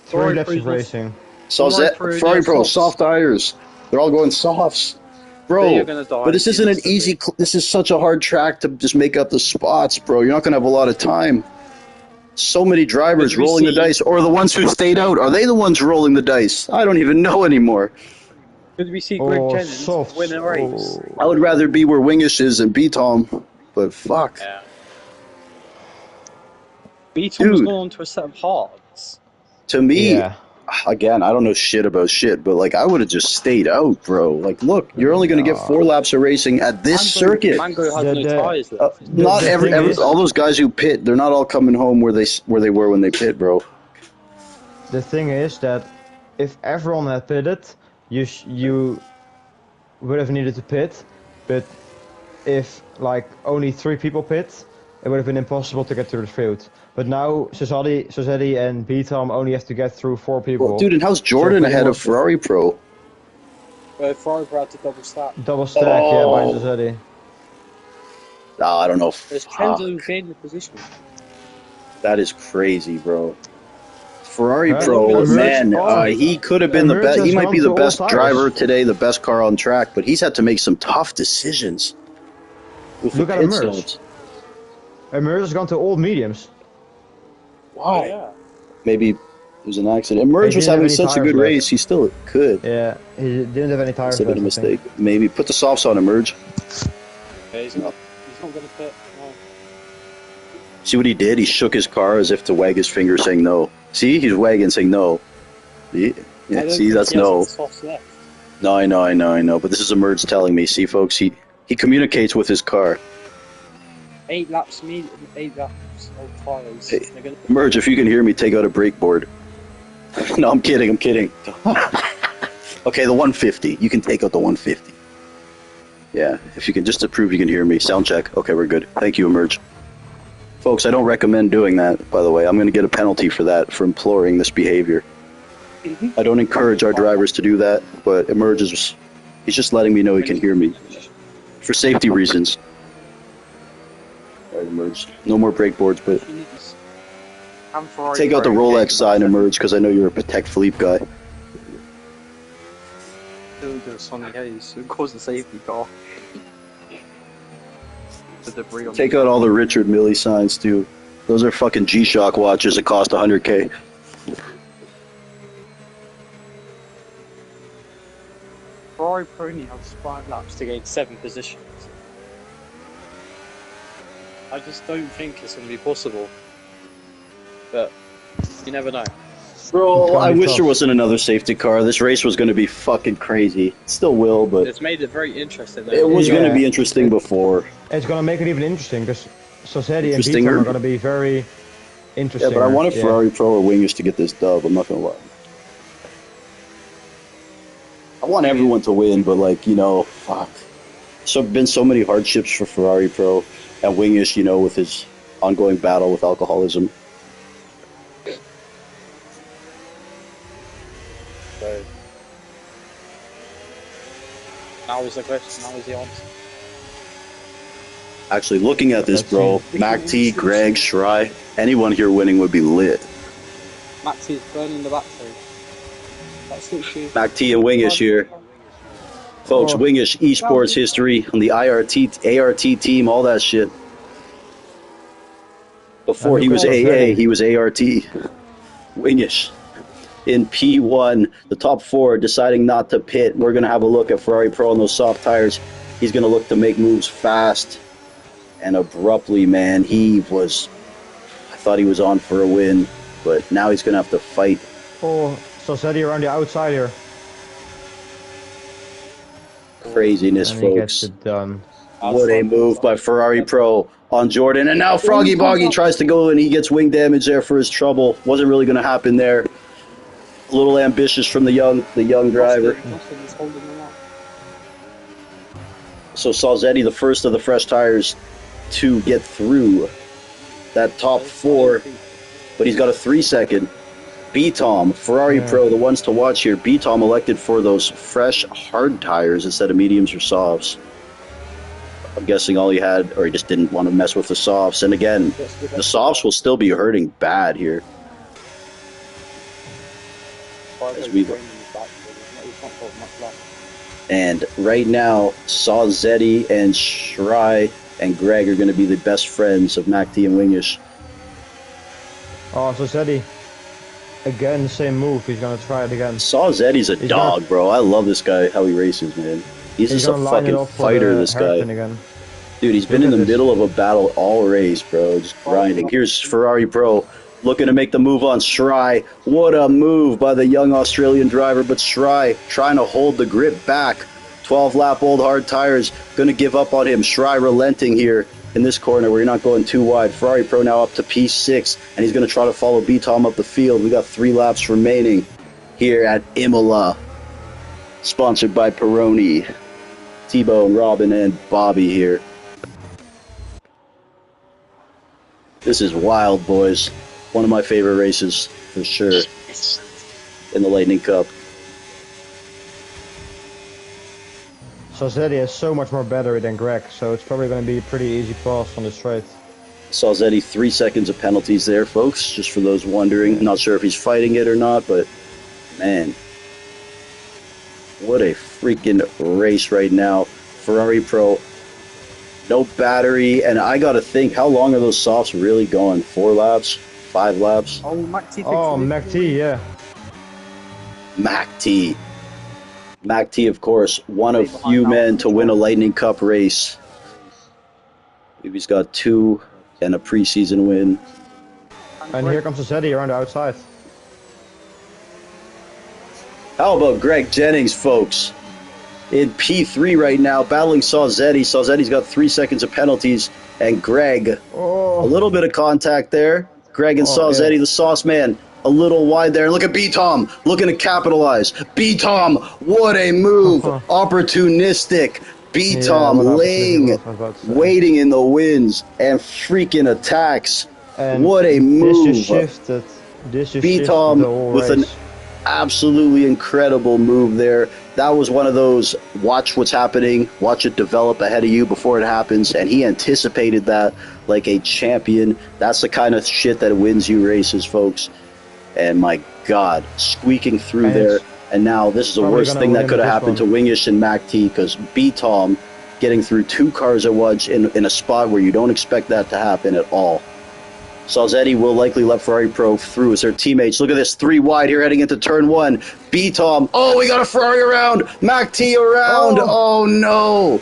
3 laps of racing. Ferrari Pro, soft tires. They're all going softs. They Bro, are gonna die but this isn't an easy. This is such a hard track to just make up the spots, bro. You're not gonna have a lot of time. So many drivers Did we rolling the see- dice, or the ones who stayed out. Are they the ones rolling the dice? I don't even know anymore. Could we see Greg Oh, Jennings softs. win a race? Oh. I would rather be where Wingish is and B-Tom, but fuck. Yeah. B-Tom was Dude. going on to a set of hards. To me, Yeah. again, I don't know shit about shit, but like I would have just stayed out, bro. Like, look, you're only gonna get 4 laps of racing at this circuit. Mango has The- no the- tyres left. Not the every, thing is- all those guys who pit, they're not all coming home where they were when they pit, bro. The thing is that if everyone had pitted, you would have needed to pit, but if like only 3 people pit, it would have been impossible to get through the field. But now Sosedi and B-Tom only have to get through 4 people. Well, dude, and how's Jordan pretty ahead of much- Ferrari Pro? Ferrari had to double stack. Double stack, yeah, by Oh. Sosedi. I don't know. There's Fuck. Kenzo gained the position. That is crazy, bro. Ferrari Huh? Pro, Emerge- man, oh, he could have been the Emerge best. He has might be gone the to all best tires. driver today, the best car on track, but he's had to make some tough decisions. With the Look at pit Emerge. stops. Emerge has gone to all mediums. Why? Yeah. Maybe it was an accident. Emerge He was didn't have having any such a tires good left. race. He still could. Yeah, he didn't have any tires Must have been a left, I think. mistake. Maybe put the softs on Emerge. Yeah, he's not going to pit. No. See what he did? He shook his car as if to wag his finger, saying no. See, he's wagging, saying no. Yeah, I don't see, think that's he has no. any softs left. No, I know. But this is Emerge telling me. See, folks, he communicates with his car. 8 laps of tyres. Hey. They're gonna Emerge, if you can hear me, take out a brake board. No, I'm kidding. Okay, the 150. You can take out the 150. Yeah, if you can, just to prove you can hear me. Sound check. Okay, we're good. Thank you, Emerge. Folks, I don't recommend doing that, by the way. I'm going to get a penalty for that, for imploring this behavior. I don't encourage our drivers to do that, but Emerge is, he's just letting me know he can hear me. For safety reasons. All right, Emerge. No more brake boards, but and Ferrari take out the Pro Rolex gained sign, about Emerge, because I know you're a Patek Philippe guy. Still do Sonny Hayes, who caused the safety car. The debris on Take out all the Richard Mille signs, too. Those are fucking G-Shock watches that cost 100K. Ferrari Pro only has 5 laps to gain 7 positions. I just don't think it's going to be possible. But you never know. Bro, I Twenty wish tough. there wasn't another safety car. This race was going to be fucking crazy. It still will, but It's made it very interesting. Though. it was going to Yeah. be interesting before. It's gonna make it even interesting because Sosedi and Interesting, B-Tom or- are gonna be very Yeah, interesting. but I want a Ferrari Pro or Wingers to get this dub. I'm not going to lie. I want everyone to win, but like, you know, fuck. So been so many hardships for Ferrari Pro and Wingish, you know, with his ongoing battle with alcoholism. So now is the question. Now is the answer. Actually, looking at this, Let's bro, see. Mac T, Greg, Shry, anyone here winning would be lit. Maxi is burning the battery. That's 60. Mac T and Wingish here. Folks, Oh. Wingish esports history on the ART team, all that shit. Before he was AA, he was ART. Wingish. In P1, the top 4 deciding not to pit. We're going to have a look at Ferrari Pro on those soft tires. He's going to look to make moves fast and abruptly, man. I thought he was on for a win, but now he's going to have to fight. Oh, Salcetti around the outside here. Craziness, And he folks. gets it done. What a move by Ferrari Pro on Jordan. And now Froggy Boggy tries to go and he gets wing damage there for his trouble. Wasn't really going to happen there. A little ambitious from the young driver. So Salzetti, the first of the fresh tires to get through that top 4, but he's got a 3-second. B-Tom, Ferrari Pro, the ones to watch here. B-Tom elected for those fresh hard tires instead of mediums or softs. I'm guessing all he had, or he just didn't want to mess with the softs. And again, the softs will still be hurting bad here. And right now, Salzetti and Shry and Greg are going to be the best friends of MacT and Wingish. Oh, Salcetti. Again, same move. He's gonna try it again. Salzetti's a dog, bro. I love this guy, how he races, man. He's just a fucking fighter, this guy. Again. Dude, he's been in the middle of a battle all race, bro. Just grinding. Here's Ferrari Pro looking to make the move on Shry. What a move by the young Australian driver, but Shry trying to hold the grip back. 12-lap-old hard tires, going to give up on him. Shry relenting here in this corner where you're not going too wide. Ferrari Pro now up to P6, and he's going to try to follow B-Tom up the field. We got 3 laps remaining here at Imola. Sponsored by Peroni. T-Bone, Robin, and Bobby here. This is wild, boys. One of my favorite races, for sure, in the Lightning Cup. Salzetti has so much more battery than Greg, so it's probably going to be a pretty easy pass on the straight. Salzetti, 3 seconds of penalties there, folks, just for those wondering. Not sure if he's fighting it or not, but, man, what a freaking race right now. Ferrari Pro, no battery, and I got to think, how long are those softs really going? 4 laps? 5 laps? Oh, MacT. Oh, MacT, yeah. MacT. MacT, of course, one of few men to win a Lightning Cup race. He's got 2 and a preseason win. And here comes Salzetti around the outside. How about Greg Jennings, folks? In P3 right now, battling Salzetti. Salzetti's got 3 seconds of penalties. And Greg, a little bit of contact there. Greg and Salzetti, yeah. The sauce man, a little wide there. Look at B-Tom, looking to capitalize. B-Tom, what a move. Opportunistic. B-Tom laying, waiting in the winds, and freaking attacks. And what a move. This is shifted. B-Tom with an absolutely incredible move there. That was one of those, watch what's happening, watch it develop ahead of you before it happens, and he anticipated that like a champion. That's the kind of shit that wins you races, folks. And my God, squeaking through there. And now this is the worst thing that could have happened to Wingish and MacT, because B-Tom getting through 2 cars at once in a spot where you don't expect that to happen at all. Salzetti will likely let Ferrari Pro through as their teammates. Look at this, 3 wide here heading into turn 1. B-Tom, oh, we got a Ferrari around. MacT around, oh no.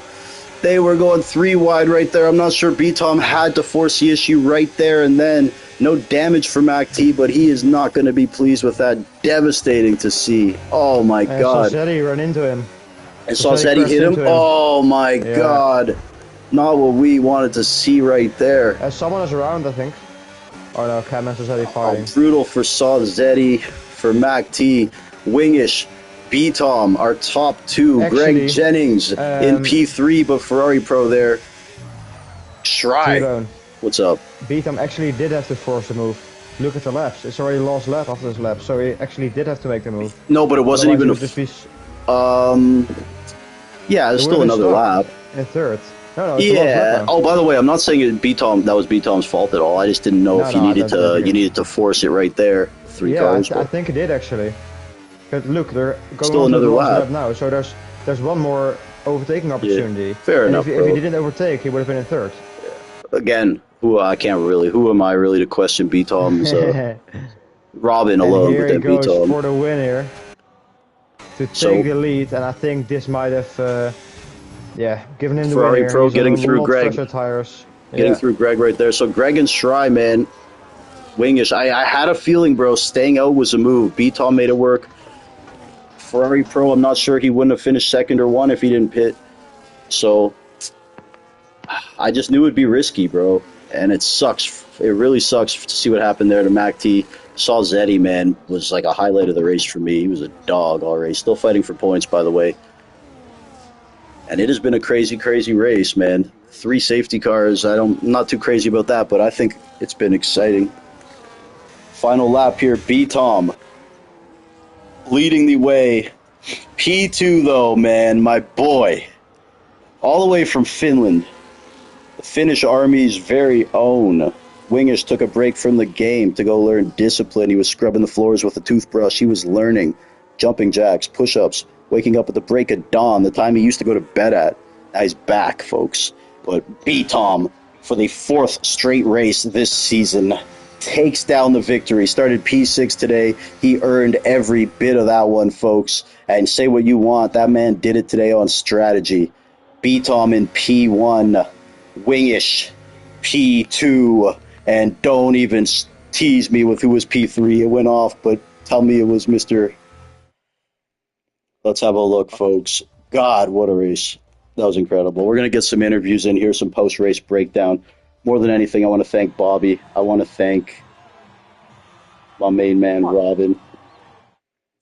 They were going 3 wide right there. I'm not sure B-Tom had to force the issue right there and then. No damage for MacT, but he is not going to be pleased with that. Devastating to see. Oh my God. Salzetti ran into him. And Salzetti hit him? Oh my God. Not what we wanted to see right there. Someone is around, I think. Oh no, Cam and Salzetti fighting. Brutal for Salzetti, for MacT. Wingish, B-Tom, our top 2. Actually, Greg Jennings in P3, but Ferrari Pro there. Shry, what's up? B-Tom actually did have to force the move. Look at the laps. It's already lost lap after this lap, so he actually did have to make the move. No, but it wasn't even yeah, there's still another lap. In 3rd. No, yeah. Oh, by the way, I'm not saying that was B-Tom's fault at all. I just didn't know if you needed to force it right there. 3 cars. I think it did actually. But look, they're going still another lap now, so there's there's one more overtaking opportunity. fair enough, If bro. he didn't overtake, he would have been in third. Again, who am I really to question B-Tom's Robin And alone, here but he then goes B-Tom. for the win here to take the lead, and I think this might have, given him the Ferrari win here. Pro He's getting on a through lot Greg. fresher tires. Getting through Greg right there. So Greg and Stry, man, wingish. I had a feeling, bro, staying out was a move. B-Tom made it work. Ferrari Pro, I'm not sure he wouldn't have finished second or one if he didn't pit. So I just knew it'd be risky, bro. And it sucks. It really sucks to see what happened there to Mac T. Saw Zeddy, man, was like a highlight of the race for me. He was a dog all race. Still fighting for points, by the way. And it has been a crazy, crazy race, man. 3 safety cars. I'm not too crazy about that, but I think it's been exciting. Final lap here, B-Tom leading the way. P2, though, man, my boy. All the way from Finland. The Finnish Army's very own. Wingish took a break from the game to go learn discipline. He was scrubbing the floors with a toothbrush. He was learning jumping jacks, push-ups, waking up at the break of dawn, the time he used to go to bed at. Now he's back, folks. But B-Tom, for the 4th straight race this season, takes down the victory. Started P6 today. He earned every bit of that one, folks. And say what you want, that man did it today on strategy. B-Tom in P1, Wingish P2, and don't even tease me with who was P3. It went off, but tell me it was Mr. Let's have a look, folks. God, what a race. That was incredible. We're going to get some interviews in here, some post-race breakdown. More than anything, I want to thank Bobby. I want to thank my main man, Robin.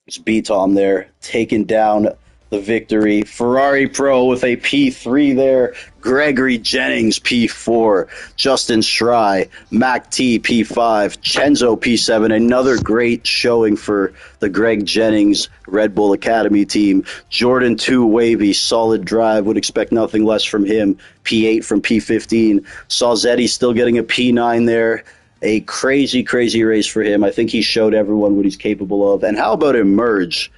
It's B-Tom there, taking down the victory. Ferrari Pro with a P3 there. Gregory Jennings, P4. Justin Stry, Mac T, P5. Chenzo, P7. Another great showing for the Greg Jennings Red Bull Academy team. Jordan 2, Wavy, solid drive. Would expect nothing less from him. P8 from P15. Saw Zeddy still getting a P9 there. A crazy, crazy race for him. I think he showed everyone what he's capable of. And how about Emerge?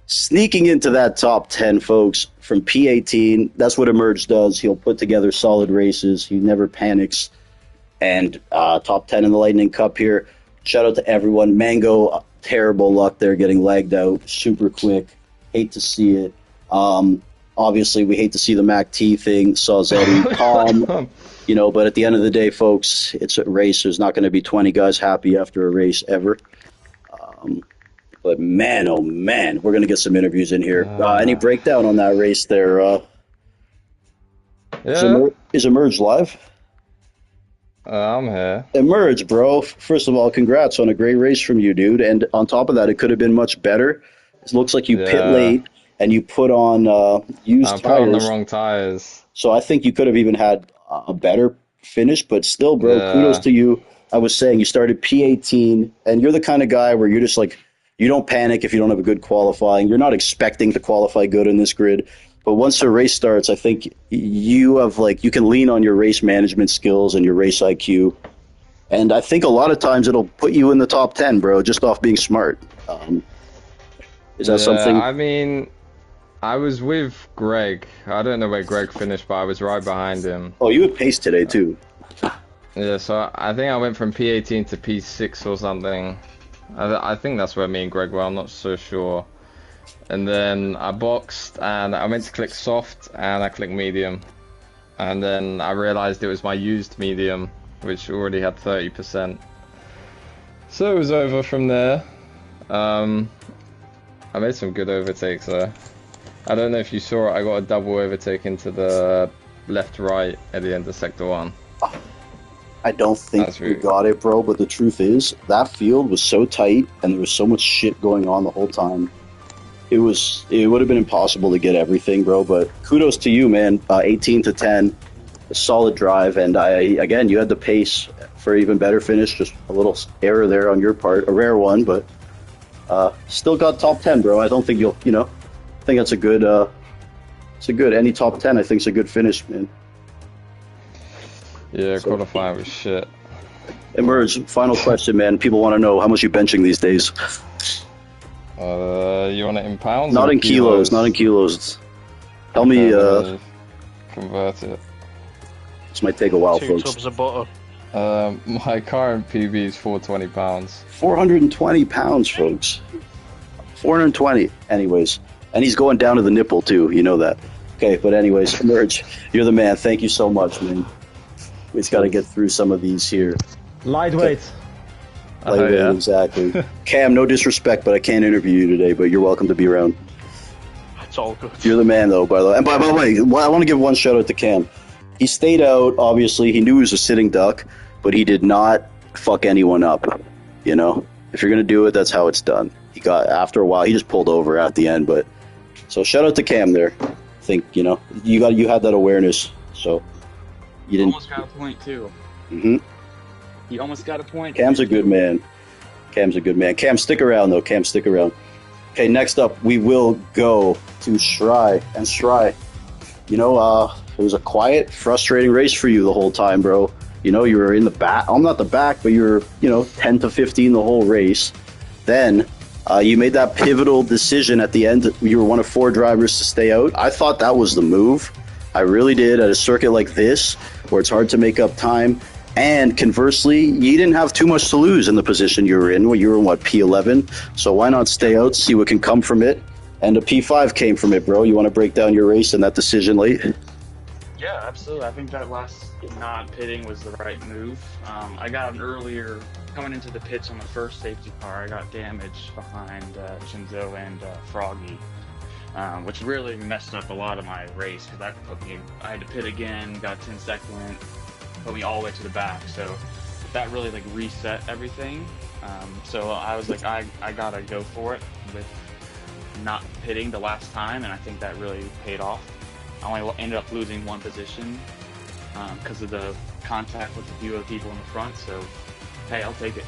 Sneaking into that top 10, folks, from P18. That's what Emerge does. He'll put together solid races. He never panics. And top 10 in the Lightning Cup here. Shout out to everyone. Mango, terrible luck there, getting lagged out super quick. Hate to see it. Obviously, we hate to see the Mac T thing. Saw Zeddy calm. But at the end of the day, folks, it's a race. There's not going to be 20 guys happy after a race ever. But man, oh man, we're going to get some interviews in here. Any breakdown on that race there? Is Emerge live? I'm here. Emerge, bro. First of all, congrats on a great race from you, dude. And on top of that, it could have been much better. It looks like you pit late and you put on used tires. I put on the wrong tires. So I think you could have even had a better finish, but still, bro, kudos to you. I was saying you started P18, and you're the kind of guy where you're just like, you don't panic if you don't have a good qualifying. You're not expecting to qualify good in this grid. But once the race starts, I think you have you can lean on your race management skills and your race IQ. And I think a lot of times it'll put you in the top 10, bro, just off being smart. Is that something? I mean, I was with Greg. I don't know where Greg finished, but I was right behind him. Oh, you had pace today, too. Yeah, so I think I went from P18 to P6 or something. I think that's where me and Greg were, I'm not so sure. And then I boxed, and I meant to click soft, and I clicked medium. And then I realized it was my used medium, which already had 30%. So it was over from there. I made some good overtakes there. I don't know if you saw it, I got a double overtake into the left-right at the end of Sector 1. I don't think we got it, bro, but the truth is, that field was so tight, and there was so much shit going on the whole time. It would have been impossible to get everything, bro, but kudos to you, man. 18 to 10, a solid drive, and again, you had the pace for an even better finish, just a little error there on your part, a rare one, but still got top 10, bro. I don't think I think that's a good, any top 10, I think it's a good finish, man. Yeah, qualifying was shit. Emerge, final question, man. People want to know how much you benching these days. You want it in pounds? Not or in kilos. Not in kilos. Tell me. Convert it. This might take a while, 2 folks. tubs of butter. My current PB is 420 pounds. 420 pounds, folks. 420. Anyways, and he's going down to the nipple too. You know that. Okay, but anyways, Merge, you're the man. Thank you so much, man. We just got to get through some of these here. Lightweight. Lightweight, yeah. exactly. Cam, no disrespect, but I can't interview you today. But you're welcome to be around. It's all good. You're the man, though, by the way. And by the way, I want to give one shout out to Cam. He stayed out. Obviously, he knew he was a sitting duck, but he did not fuck anyone up. You know, if you're gonna do it, that's how it's done. He got after a while, he just pulled over at the end. But so shout out to Cam there. I think you had that awareness, so you didn't. Almost got a point too. Mm-hmm. He almost got a point. Cam's a good man. Cam's a good man. Cam, stick around though. Cam, stick around. Okay, next up we will go to Shry. And Shry, it was a quiet, frustrating race for you the whole time, bro. You know, you were in the back. I'm not the back, but you were, 10 to 15 the whole race. Then you made that pivotal decision at the end. You were one of 4 drivers to stay out. I thought that was the move. I really did at a circuit like this, where it's hard to make up time. And conversely, you didn't have too much to lose in the position you were in. You were in, P11? So why not stay out, see what can come from it? And a P5 came from it, bro. You want to break down your race and that decision late? Yeah, absolutely. I think that last not pitting was the right move. I got an earlier, coming into the pits on the first safety car, I got damaged behind Shinzo and Froggy, which really messed up a lot of my race because I had to pit again, got 10-second, put me all the way to the back. So that really reset everything. So I was like, I gotta go for it with not pitting the last time, and I think that really paid off. I only ended up losing 1 position because of the contact with a few other people in the front, so hey, I'll take it.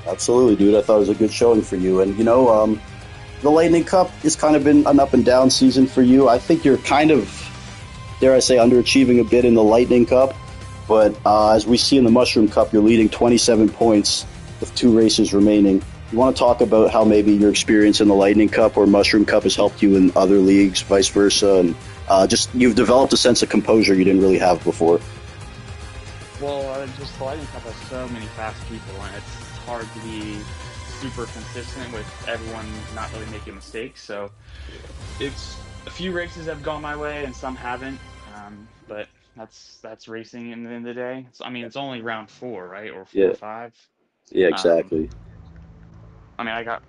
Absolutely, dude. I thought it was a good showing for you. And, the Lightning Cup has kind of been an up and down season for you. I think you're kind of, dare I say, underachieving a bit in the Lightning Cup. But as we see in the Mushroom Cup, you're leading 27 points with 2 races remaining. You want to talk about how maybe your experience in the Lightning Cup or Mushroom Cup has helped you in other leagues, vice versa, and just you've developed a sense of composure you didn't really have before. Well, just the Lightning Cup has so many fast people, and it's hard to be super consistent with everyone not really making mistakes. So it's a few races have gone my way and some haven't, but that's racing in the end of the day. It's only round 4, right, or 4 or 5. Yeah, exactly. I got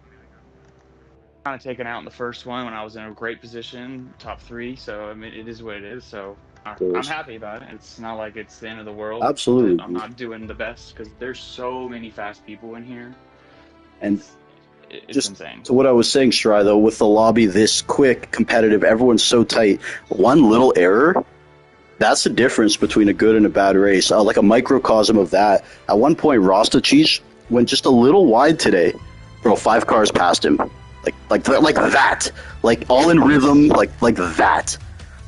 kind of taken out in the first one when I was in a great position, top 3. So it is what it is. So I'm happy about it. It's not like it's the end of the world. Absolutely. I'm not doing the best because there's so many fast people in here. And it's just insane. To what I was saying, Shry, though, with the lobby this quick, competitive, everyone's so tight. One little error, that's the difference between a good and a bad race. Like a microcosm of that. At one point, Rostachich went just a little wide today. Bro, 5 cars passed him. Like that. Like all in rhythm, like that.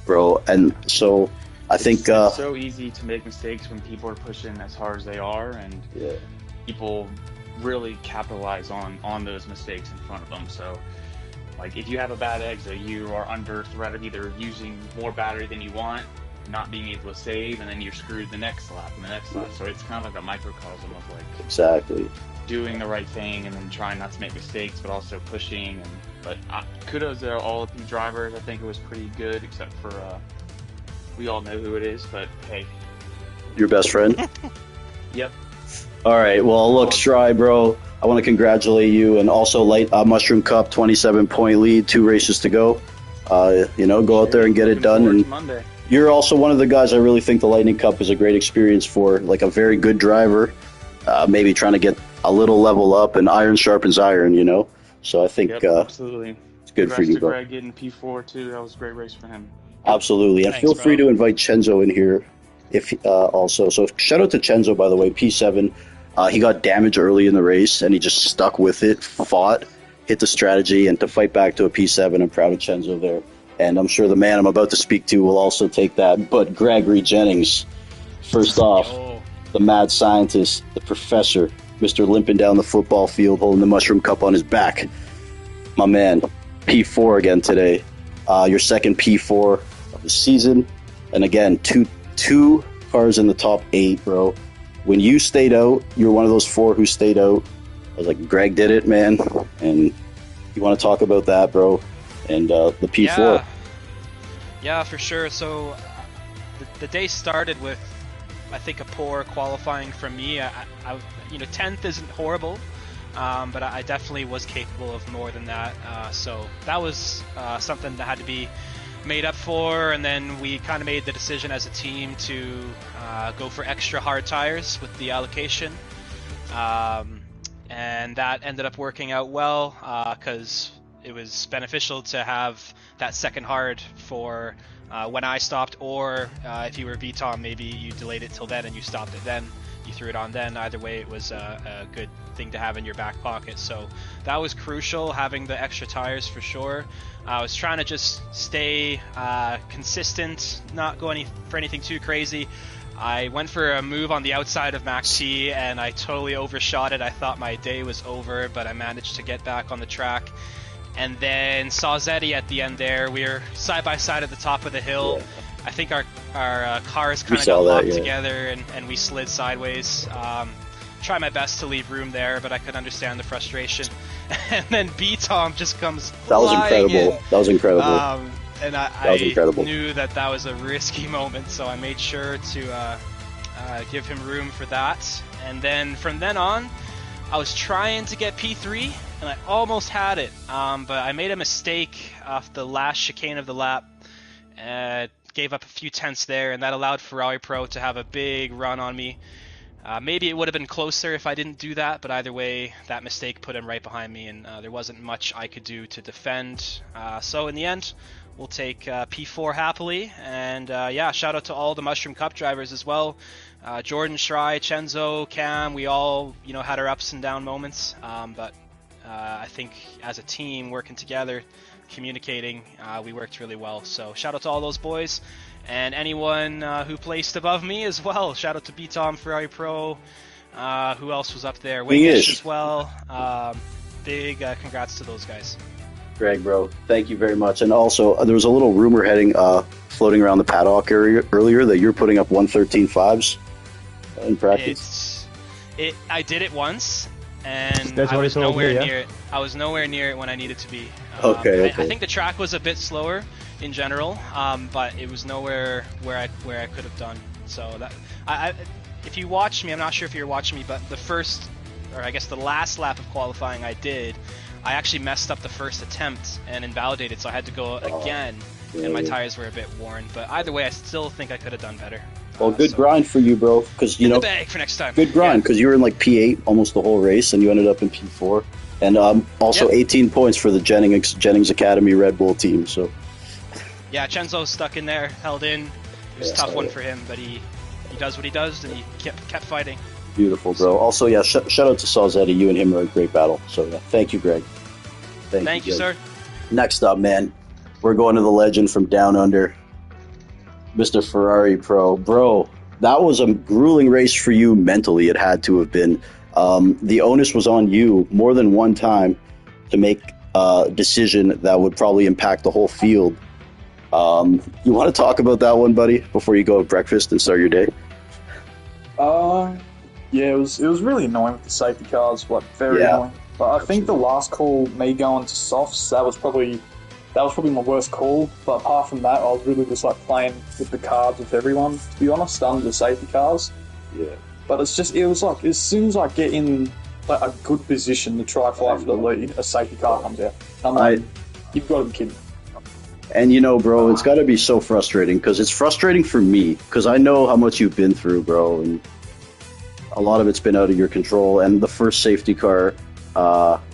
Bro, and so I think it's so easy to make mistakes when people are pushing as hard as they are, and people really capitalize on those mistakes in front of them. So if you have a bad exit, you are under threat of either using more battery than you want, not being able to save, and then you're screwed the next lap and the next lap. So it's kind of like a microcosm of exactly doing the right thing and then trying not to make mistakes, but also pushing. But kudos to all the drivers. I think it was pretty good, except for we all know who it is. But hey, your best friend. Yep. All right. Well, look, Shry, bro. I want to congratulate you, and also Mushroom Cup 27-point lead, 2 races to go. Go out there and get it done. And Monday. You're also one of the guys I really think the Lightning Cup is a great experience for, like a very good driver, maybe trying to get a little level up, and iron sharpens iron, So I think absolutely. It's good for you, to bro. Greg getting P4 too. That was a great race for him. Absolutely, and feel free to invite Chenzo in here if also. So shout out to Chenzo, by the way, P7. He got damaged early in the race, and he just stuck with it, fought, hit the strategy, and to fight back to a P7. I'm proud of Chenzo there. And I'm sure the man I'm about to speak to will also take that. But Gregory Jennings, first off, the mad scientist, the professor, Mr. limping down the football field holding the Mushroom Cup on his back. my man, P4 again today. Your second P4 of the season. And again, two cars in the top 8, bro. When you stayed out, you were one of those 4 who stayed out. I was like, Greg did it, man. And you want to talk about that, bro? And the P4. Yeah, for sure. So the day started with, I think, a poor qualifying from me. I 10th isn't horrible, but I definitely was capable of more than that. So that was something that had to be made up for, and then we kind of made the decision as a team to go for extra hard tires with the allocation, and that ended up working out well because it was beneficial to have that second hard for when I stopped, or if you were VTOM, maybe you delayed it till then and you stopped it then, you threw it on then. Either way, it was a good thing to have in your back pocket. So that was crucial, having the extra tires for sure. I was trying to just stay consistent, not go for anything too crazy. I went for a move on the outside of Max T and I totally overshot it. I thought my day was over, but I managed to get back on the track. And then saw Zeddy at the end there. We were side by side at the top of the hill. Yeah. I think our cars kind of got locked together and we slid sideways. Try my best to leave room there, but I could understand the frustration. And then B-Tom just comes That was incredible. In. That was incredible. And I knew that was a risky moment, so I made sure to give him room for that. And then from then on, I was trying to get P3, and I almost had it, but I made a mistake off the last chicane of the lap. Gave up a few tenths there, and that allowed Ferrari Pro to have a big run on me. Maybe it would have been closer if I didn't do that, but either way, that mistake put him right behind me, and there wasn't much I could do to defend. So in the end, we'll take P4 happily, and shout out to all the Mushroom Cup drivers as well. Jordan, Shry, Chenzo, Cam, we all had our ups and down moments, but I think as a team working together, communicating, we worked really well. So shout out to all those boys. And anyone who placed above me as well. Shout out to B-Tom, Ferrari Pro. Who else was up there? Wingish as well. Big congrats to those guys. Greg, bro, thank you very much. And also, there was a little rumor floating around the paddock area earlier that you're putting up 113.5s in practice. I did it once, and I was nowhere near it. I was nowhere near it when I needed to be. Okay. I think the track was a bit slower in general, but it was nowhere where I could have done. So that if you watch me, I'm not sure if you're watching me, but the last lap of qualifying I actually messed up the first attempt and invalidated, so I had to go again, and my tires were a bit worn. But either way, I still think I could have done better. Well, good grind for you, bro. Because the bag for next time. Good grind, because you were in like P8 almost the whole race, and you ended up in P4. And also 18 points for the Jennings Academy Red Bull team. So. Yeah, Chenzo stuck in there, held in. It was a tough one for him, but he does what he does, and he kept fighting. Beautiful, bro. Also, shout out to Salzetti. You and him are a great battle. So, thank you, Greg. Thank you, sir. Next up, man, we're going to the legend from down under, Mr. Ferrari Pro. Bro, that was a grueling race for you mentally. It had to have been. The onus was on you more than one time to make a decision that would probably impact the whole field. You want to talk about that one, buddy, before you go have breakfast and start your day? Yeah, it was really annoying with the safety cars, very annoying. But I think the last call, me going to softs, that was probably my worst call. But apart from that, I was really just playing with the cards with everyone, to be honest, under the safety cars. Yeah. But it was like, as soon as I get in a good position to try fight for the lead, a safety car comes out. I'm like, you've got to be kidding. And bro, it's got to be so frustrating, because it's frustrating for me, because I know how much you've been through, bro, and a lot of it's been out of your control. And the first safety car,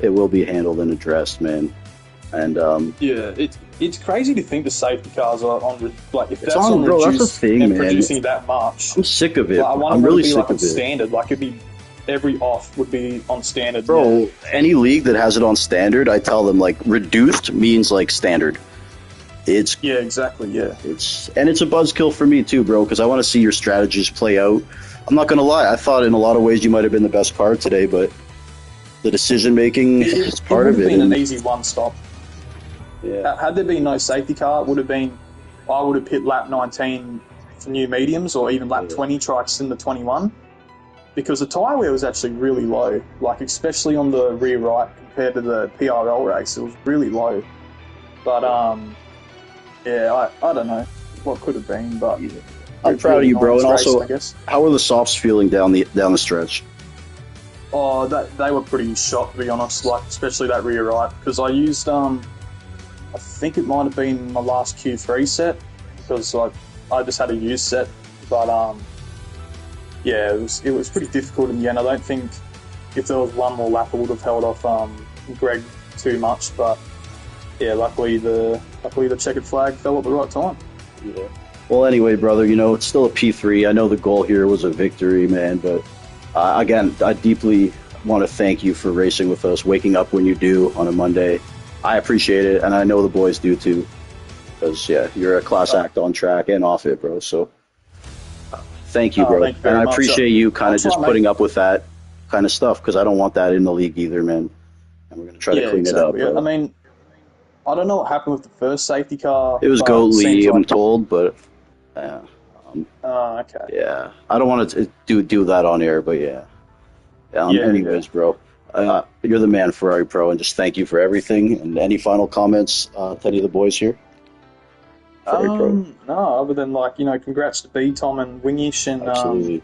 it will be handled and addressed, man. And it's crazy to think the safety cars are on if that's on, bro. That's the thing, and man. Producing that much. I'm sick of it. I'm really sick of it. Standard, it'd be every off would be on standard, bro. Any league that has it on standard, I tell them reduced means standard. Exactly. It's a buzzkill for me too, bro, because I want to see your strategies play out. I'm not gonna lie, I thought in a lot of ways you might have been the best car today, but the decision making is part would of have it. been And, an easy one stop. yeah, Had there been no safety car, it would have been. I would have pit lap 19 for new mediums, or even lap 20, try to extend the 21, because the tyre wear was actually really low. Like especially on the rear right compared to the PRL race, it was really low. But yeah, I don't know what could have been, but I'm proud of you, bro. And racing, also, I guess. how are the softs feeling down the stretch? Oh, they were pretty shocked, to be honest. Like especially that rear right, because I used I think it might have been my last Q3 set, because I just had a used set, but yeah, it was pretty difficult in the end. I don't think if there was one more lap, I would have held off Greg too much, but yeah, luckily the checkered flag fell at the right time. Yeah. Well, anyway, brother, it's still a P3. I know the goal here was a victory, man, but again, I deeply want to thank you for racing with us, waking up when you do on a Monday. I appreciate it, and I know the boys do too, because, yeah, you're a class act on track and off it, bro, so thank you, bro. Thank you very and I much. appreciate you kind of I'll just try, putting mate. up with that kind of stuff, because I don't want that in the league either, man, and we're going to try to clean exactly. it up. I mean, I don't know what happened with the first safety car. It was but Goat it Lee, seems I'm like, told, but okay. yeah, I don't want to do that on air, but yeah. Anyways, bro, you're the man, Ferrari Pro, and just thank you for everything. And any final comments to any of the boys here? Ferrari Pro. No, other than congrats to B Tom and Wingish, and Absolutely.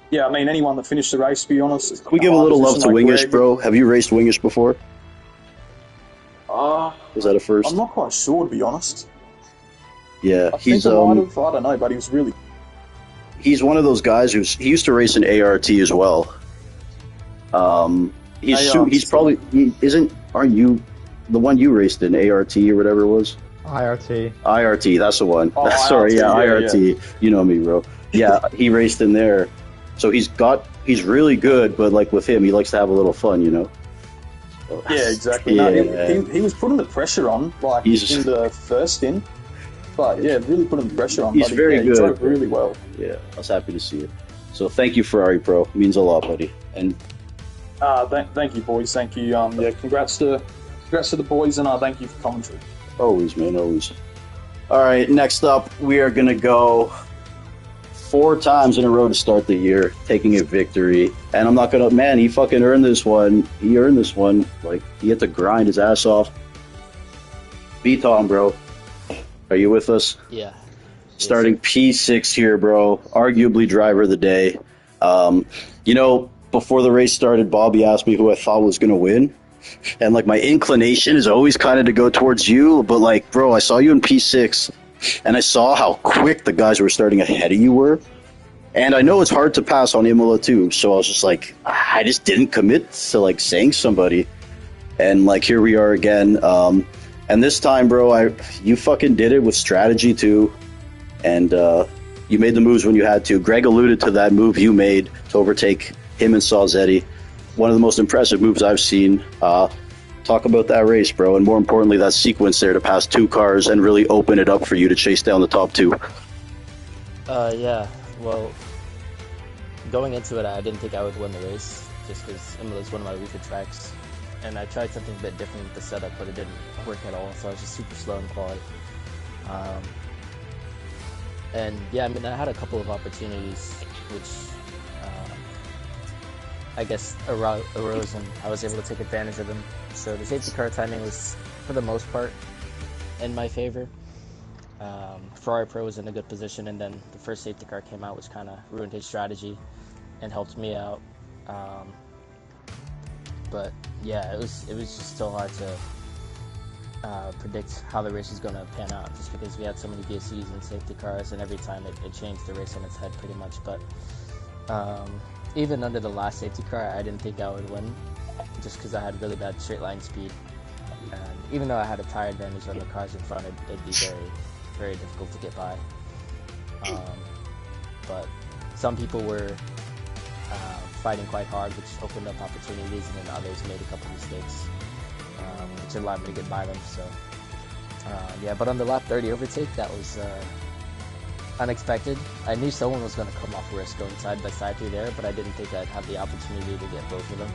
yeah, I mean anyone that finished the race, to be honest. Can we give a little love to Wingish, bro? Have you raced Wingish before? Was that a first? I'm not quite sure, to be honest. Yeah, I think I might have. I don't know, but he was really. He's one of those guys he used to race in ART as well. He's probably aren't you the one you raced in ART or whatever it was? IRT, that's the one. Oh, Sorry, IRT, IRT. yeah. You know me, bro. Yeah, he raced in there. So he's really good, but like with him, he likes to have a little fun, So, yeah, exactly. Yeah. No, he was putting the pressure on, like in the first stint. But yeah, really putting the pressure on. He's very good. He drove really well. Yeah, I was happy to see it. So thank you, Ferrari Pro. It means a lot, buddy. And thank you, boys. Thank you. Yeah, congrats to the boys, and thank you for commentary. Always, man, always. All right, next up, we are going to go 4 times in a row to start the year, taking a victory. And I'm not going to, man, he fucking earned this one. He earned this one. Like, he had to grind his ass off. B-Tom, bro. Are you with us? Yeah. Starting P6 here, bro. Arguably driver of the day. Before the race started, Bobby asked me who I thought was going to win. And, like, my inclination is always kind of to go towards you. But, like, bro, I saw you in P6, and I saw how quick the guys who were starting ahead of you were. And I know it's hard to pass on Imola, too. So I was just like, I just didn't commit to, like, saying somebody. And, like, here we are again. And this time, bro, you fucking did it with strategy, too. And you made the moves when you had to. Greg alluded to that move you made to overtake him and Salzetti. One of the most impressive moves I've seen. Talk about that race, bro, and more importantly, that sequence there to pass 2 cars and really open it up for you to chase down the top 2. Yeah. Well, going into it, I didn't think I would win the race, just because Imola is one of my weaker tracks. And I tried something a bit different with the setup, but it didn't work at all, so I was just super slow in quali. And yeah, I mean, I had a couple of opportunities, which I guess arose, and I was able to take advantage of them. So the safety car timing was, for the most part, in my favor. Ferrari Pro was in a good position, and then the first safety car came out, which kind of ruined his strategy and helped me out. But yeah, it was just still hard to predict how the race was going to pan out, just because we had so many VSCs and safety cars, and every time it changed the race on its head pretty much. But even under the last safety car, I didn't think I would win, just because I had really bad straight line speed. And even though I had a tire advantage on the cars in front, it'd be very, very difficult to get by. But some people were fighting quite hard, which opened up opportunities, and then others made a couple mistakes, which allowed me to get by them. So yeah, but on the lap 30 overtake, that was unexpected. I knew someone was going to come off risk going side by side through there, but I didn't think I'd have the opportunity to get both of them.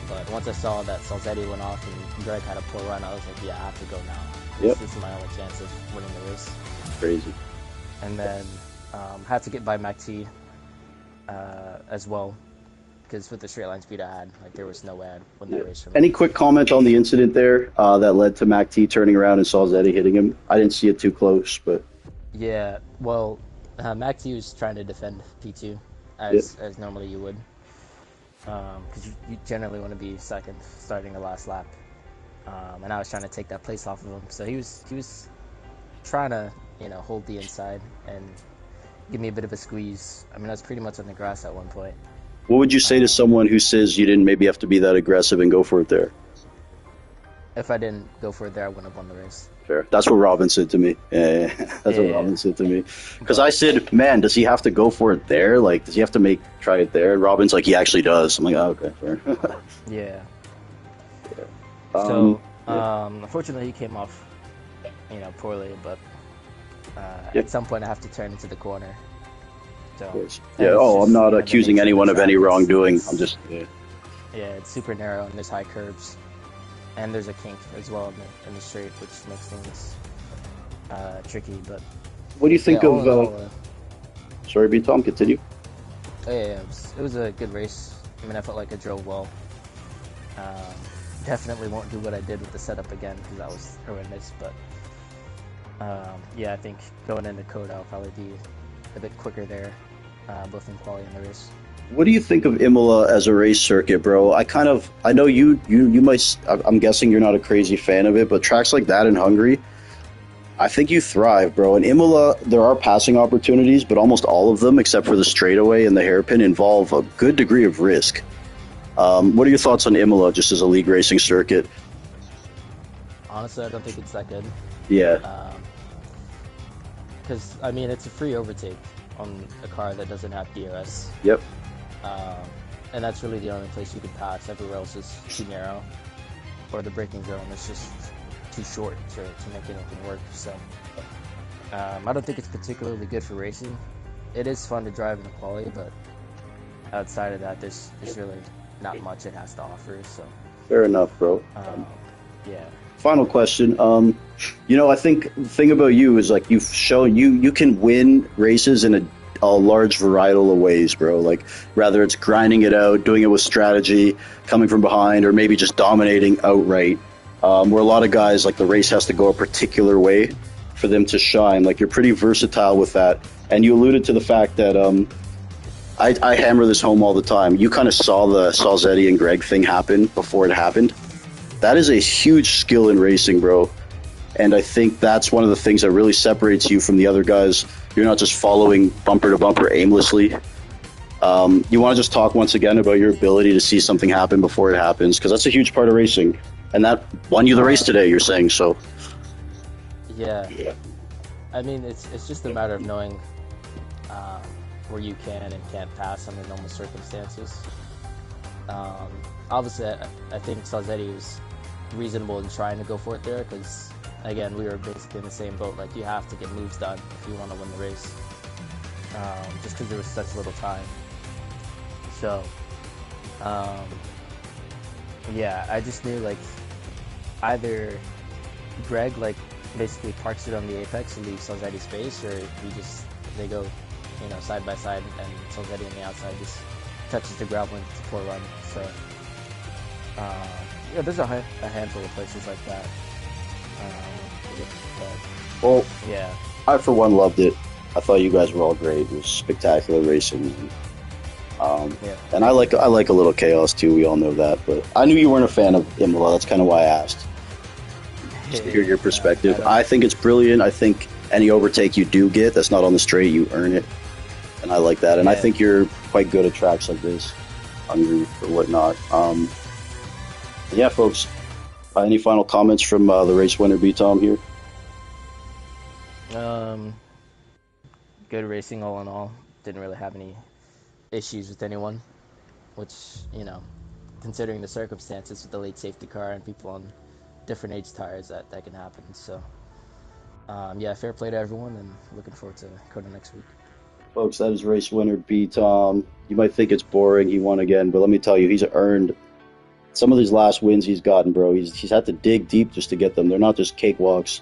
But once I saw that Salzetti went off and Greg had a poor run, I was like, yeah, I have to go now. This is my only chance of winning the race. Crazy. And then had to get by MacT as well, because with the straight line speed I had, like there was no way I'd win that race. Any quick comment on the incident there that led to MacT turning around and Salzetti hitting him? I didn't see it too close, but yeah, well, MacT was trying to defend P2 as normally you would, because you generally want to be second starting the last lap, and I was trying to take that place off of him. So he was trying to hold the inside and give me a bit of a squeeze. I mean, I was pretty much on the grass at one point. What would you say to someone who says you didn't maybe have to be that aggressive and go for it there? If I didn't go for it there, I wouldn't have won the race. Fair. That's what Robin said to me. That's what Robin said to me. Because I said, man, does he have to go for it there? Like, does he have to try it there? And Robin's like, he actually does. I'm like, oh, okay, fair. Yeah. So, unfortunately, he came off, poorly, but at some point I have to turn into the corner. So, I'm not accusing anyone of any wrongdoing. I'm just, Yeah, it's super narrow and there's high curbs. And there's a kink as well in the straight, which makes things tricky. But what do you think of? Sorry, B Tom, continue. Yeah, it was a good race. I mean, I felt like I drove well. Definitely won't do what I did with the setup again because that was horrendous. But I think going into Code, I'll probably be a bit quicker there, both in quality and the race. What do you think of Imola as a race circuit, bro? I know you might, I'm guessing you're not a crazy fan of it, but tracks like that in Hungary, I think you thrive, bro. In Imola, there are passing opportunities, but almost all of them, except for the straightaway and the hairpin, involve a good degree of risk. What are your thoughts on Imola, just as a league racing circuit? Honestly, I don't think it's that good. Yeah. Because, I mean, it's a free overtake on a car that doesn't have DRS. Yep. And that's really the only place you can pass. Everywhere else is too narrow, or the braking zone is just too short to make anything work. So I don't think it's particularly good for racing. It is fun to drive in the quality, but outside of that, there's really not much it has to offer. So fair enough, bro. Yeah. Final question. I think the thing about you is like you've shown you can win races in a large varietal of ways, bro. Like whether it's grinding it out, doing it with strategy, coming from behind, or maybe just dominating outright. Where a lot of guys, like the race has to go a particular way for them to shine. Like you're pretty versatile with that. And you alluded to the fact that I hammer this home all the time. You kind of saw the Salzetti and Greg thing happen before it happened. That is a huge skill in racing, bro. And I think that's one of the things that really separates you from the other guys. You're not just following bumper to bumper aimlessly. You want to just talk once again about your ability to see something happen before it happens, because that's a huge part of racing. And that won you the race today, you're saying, so. Yeah. I mean, it's just a matter of knowing where you can and can't pass under normal circumstances. Obviously, I think Salzetti was reasonable in trying to go for it there, because again, we were basically in the same boat. Like, you have to get moves done if you want to win the race, just because there was such little time. So I just knew, like, either Greg basically parks it on the apex and leaves Salzetti space, or they go side by side, and Salzetti on the outside just touches the gravel and it's a poor run. So there's a handful of places like that. I for one loved it. I thought you guys were all great. It was spectacular racing. And I like a little chaos too. We all know that, but I knew you weren't a fan of Imola. That's kind of why I asked. Just to hear your perspective. I think it's brilliant. I think any overtake you do get that's not on the straight, you earn it, and I like that. And I think you're quite good at tracks like this, Hungary or whatnot. Folks. Any final comments from the race winner, B Tom here? Good racing all in all. Didn't really have any issues with anyone, which, considering the circumstances with the late safety car and people on different age tires, that can happen. So fair play to everyone, and looking forward to Coda next week. Folks, that is race winner B Tom. You might think it's boring, he won again, but let me tell you, he's earned some of these last wins he's gotten, bro, he's had to dig deep just to get them. They're not just cakewalks.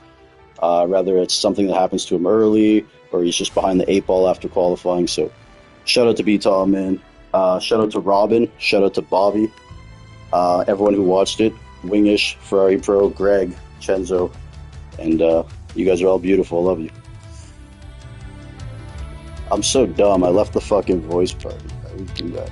Rather, it's something that happens to him early, or he's just behind the 8 ball after qualifying. So, shout out to B-Tom, man. Shout out to Robin. Shout out to Bobby. Everyone who watched it. Wingish, Ferrari Pro, Greg, Chenzo. And you guys are all beautiful. I love you. I'm so dumb. I left the fucking voice part. I would do that.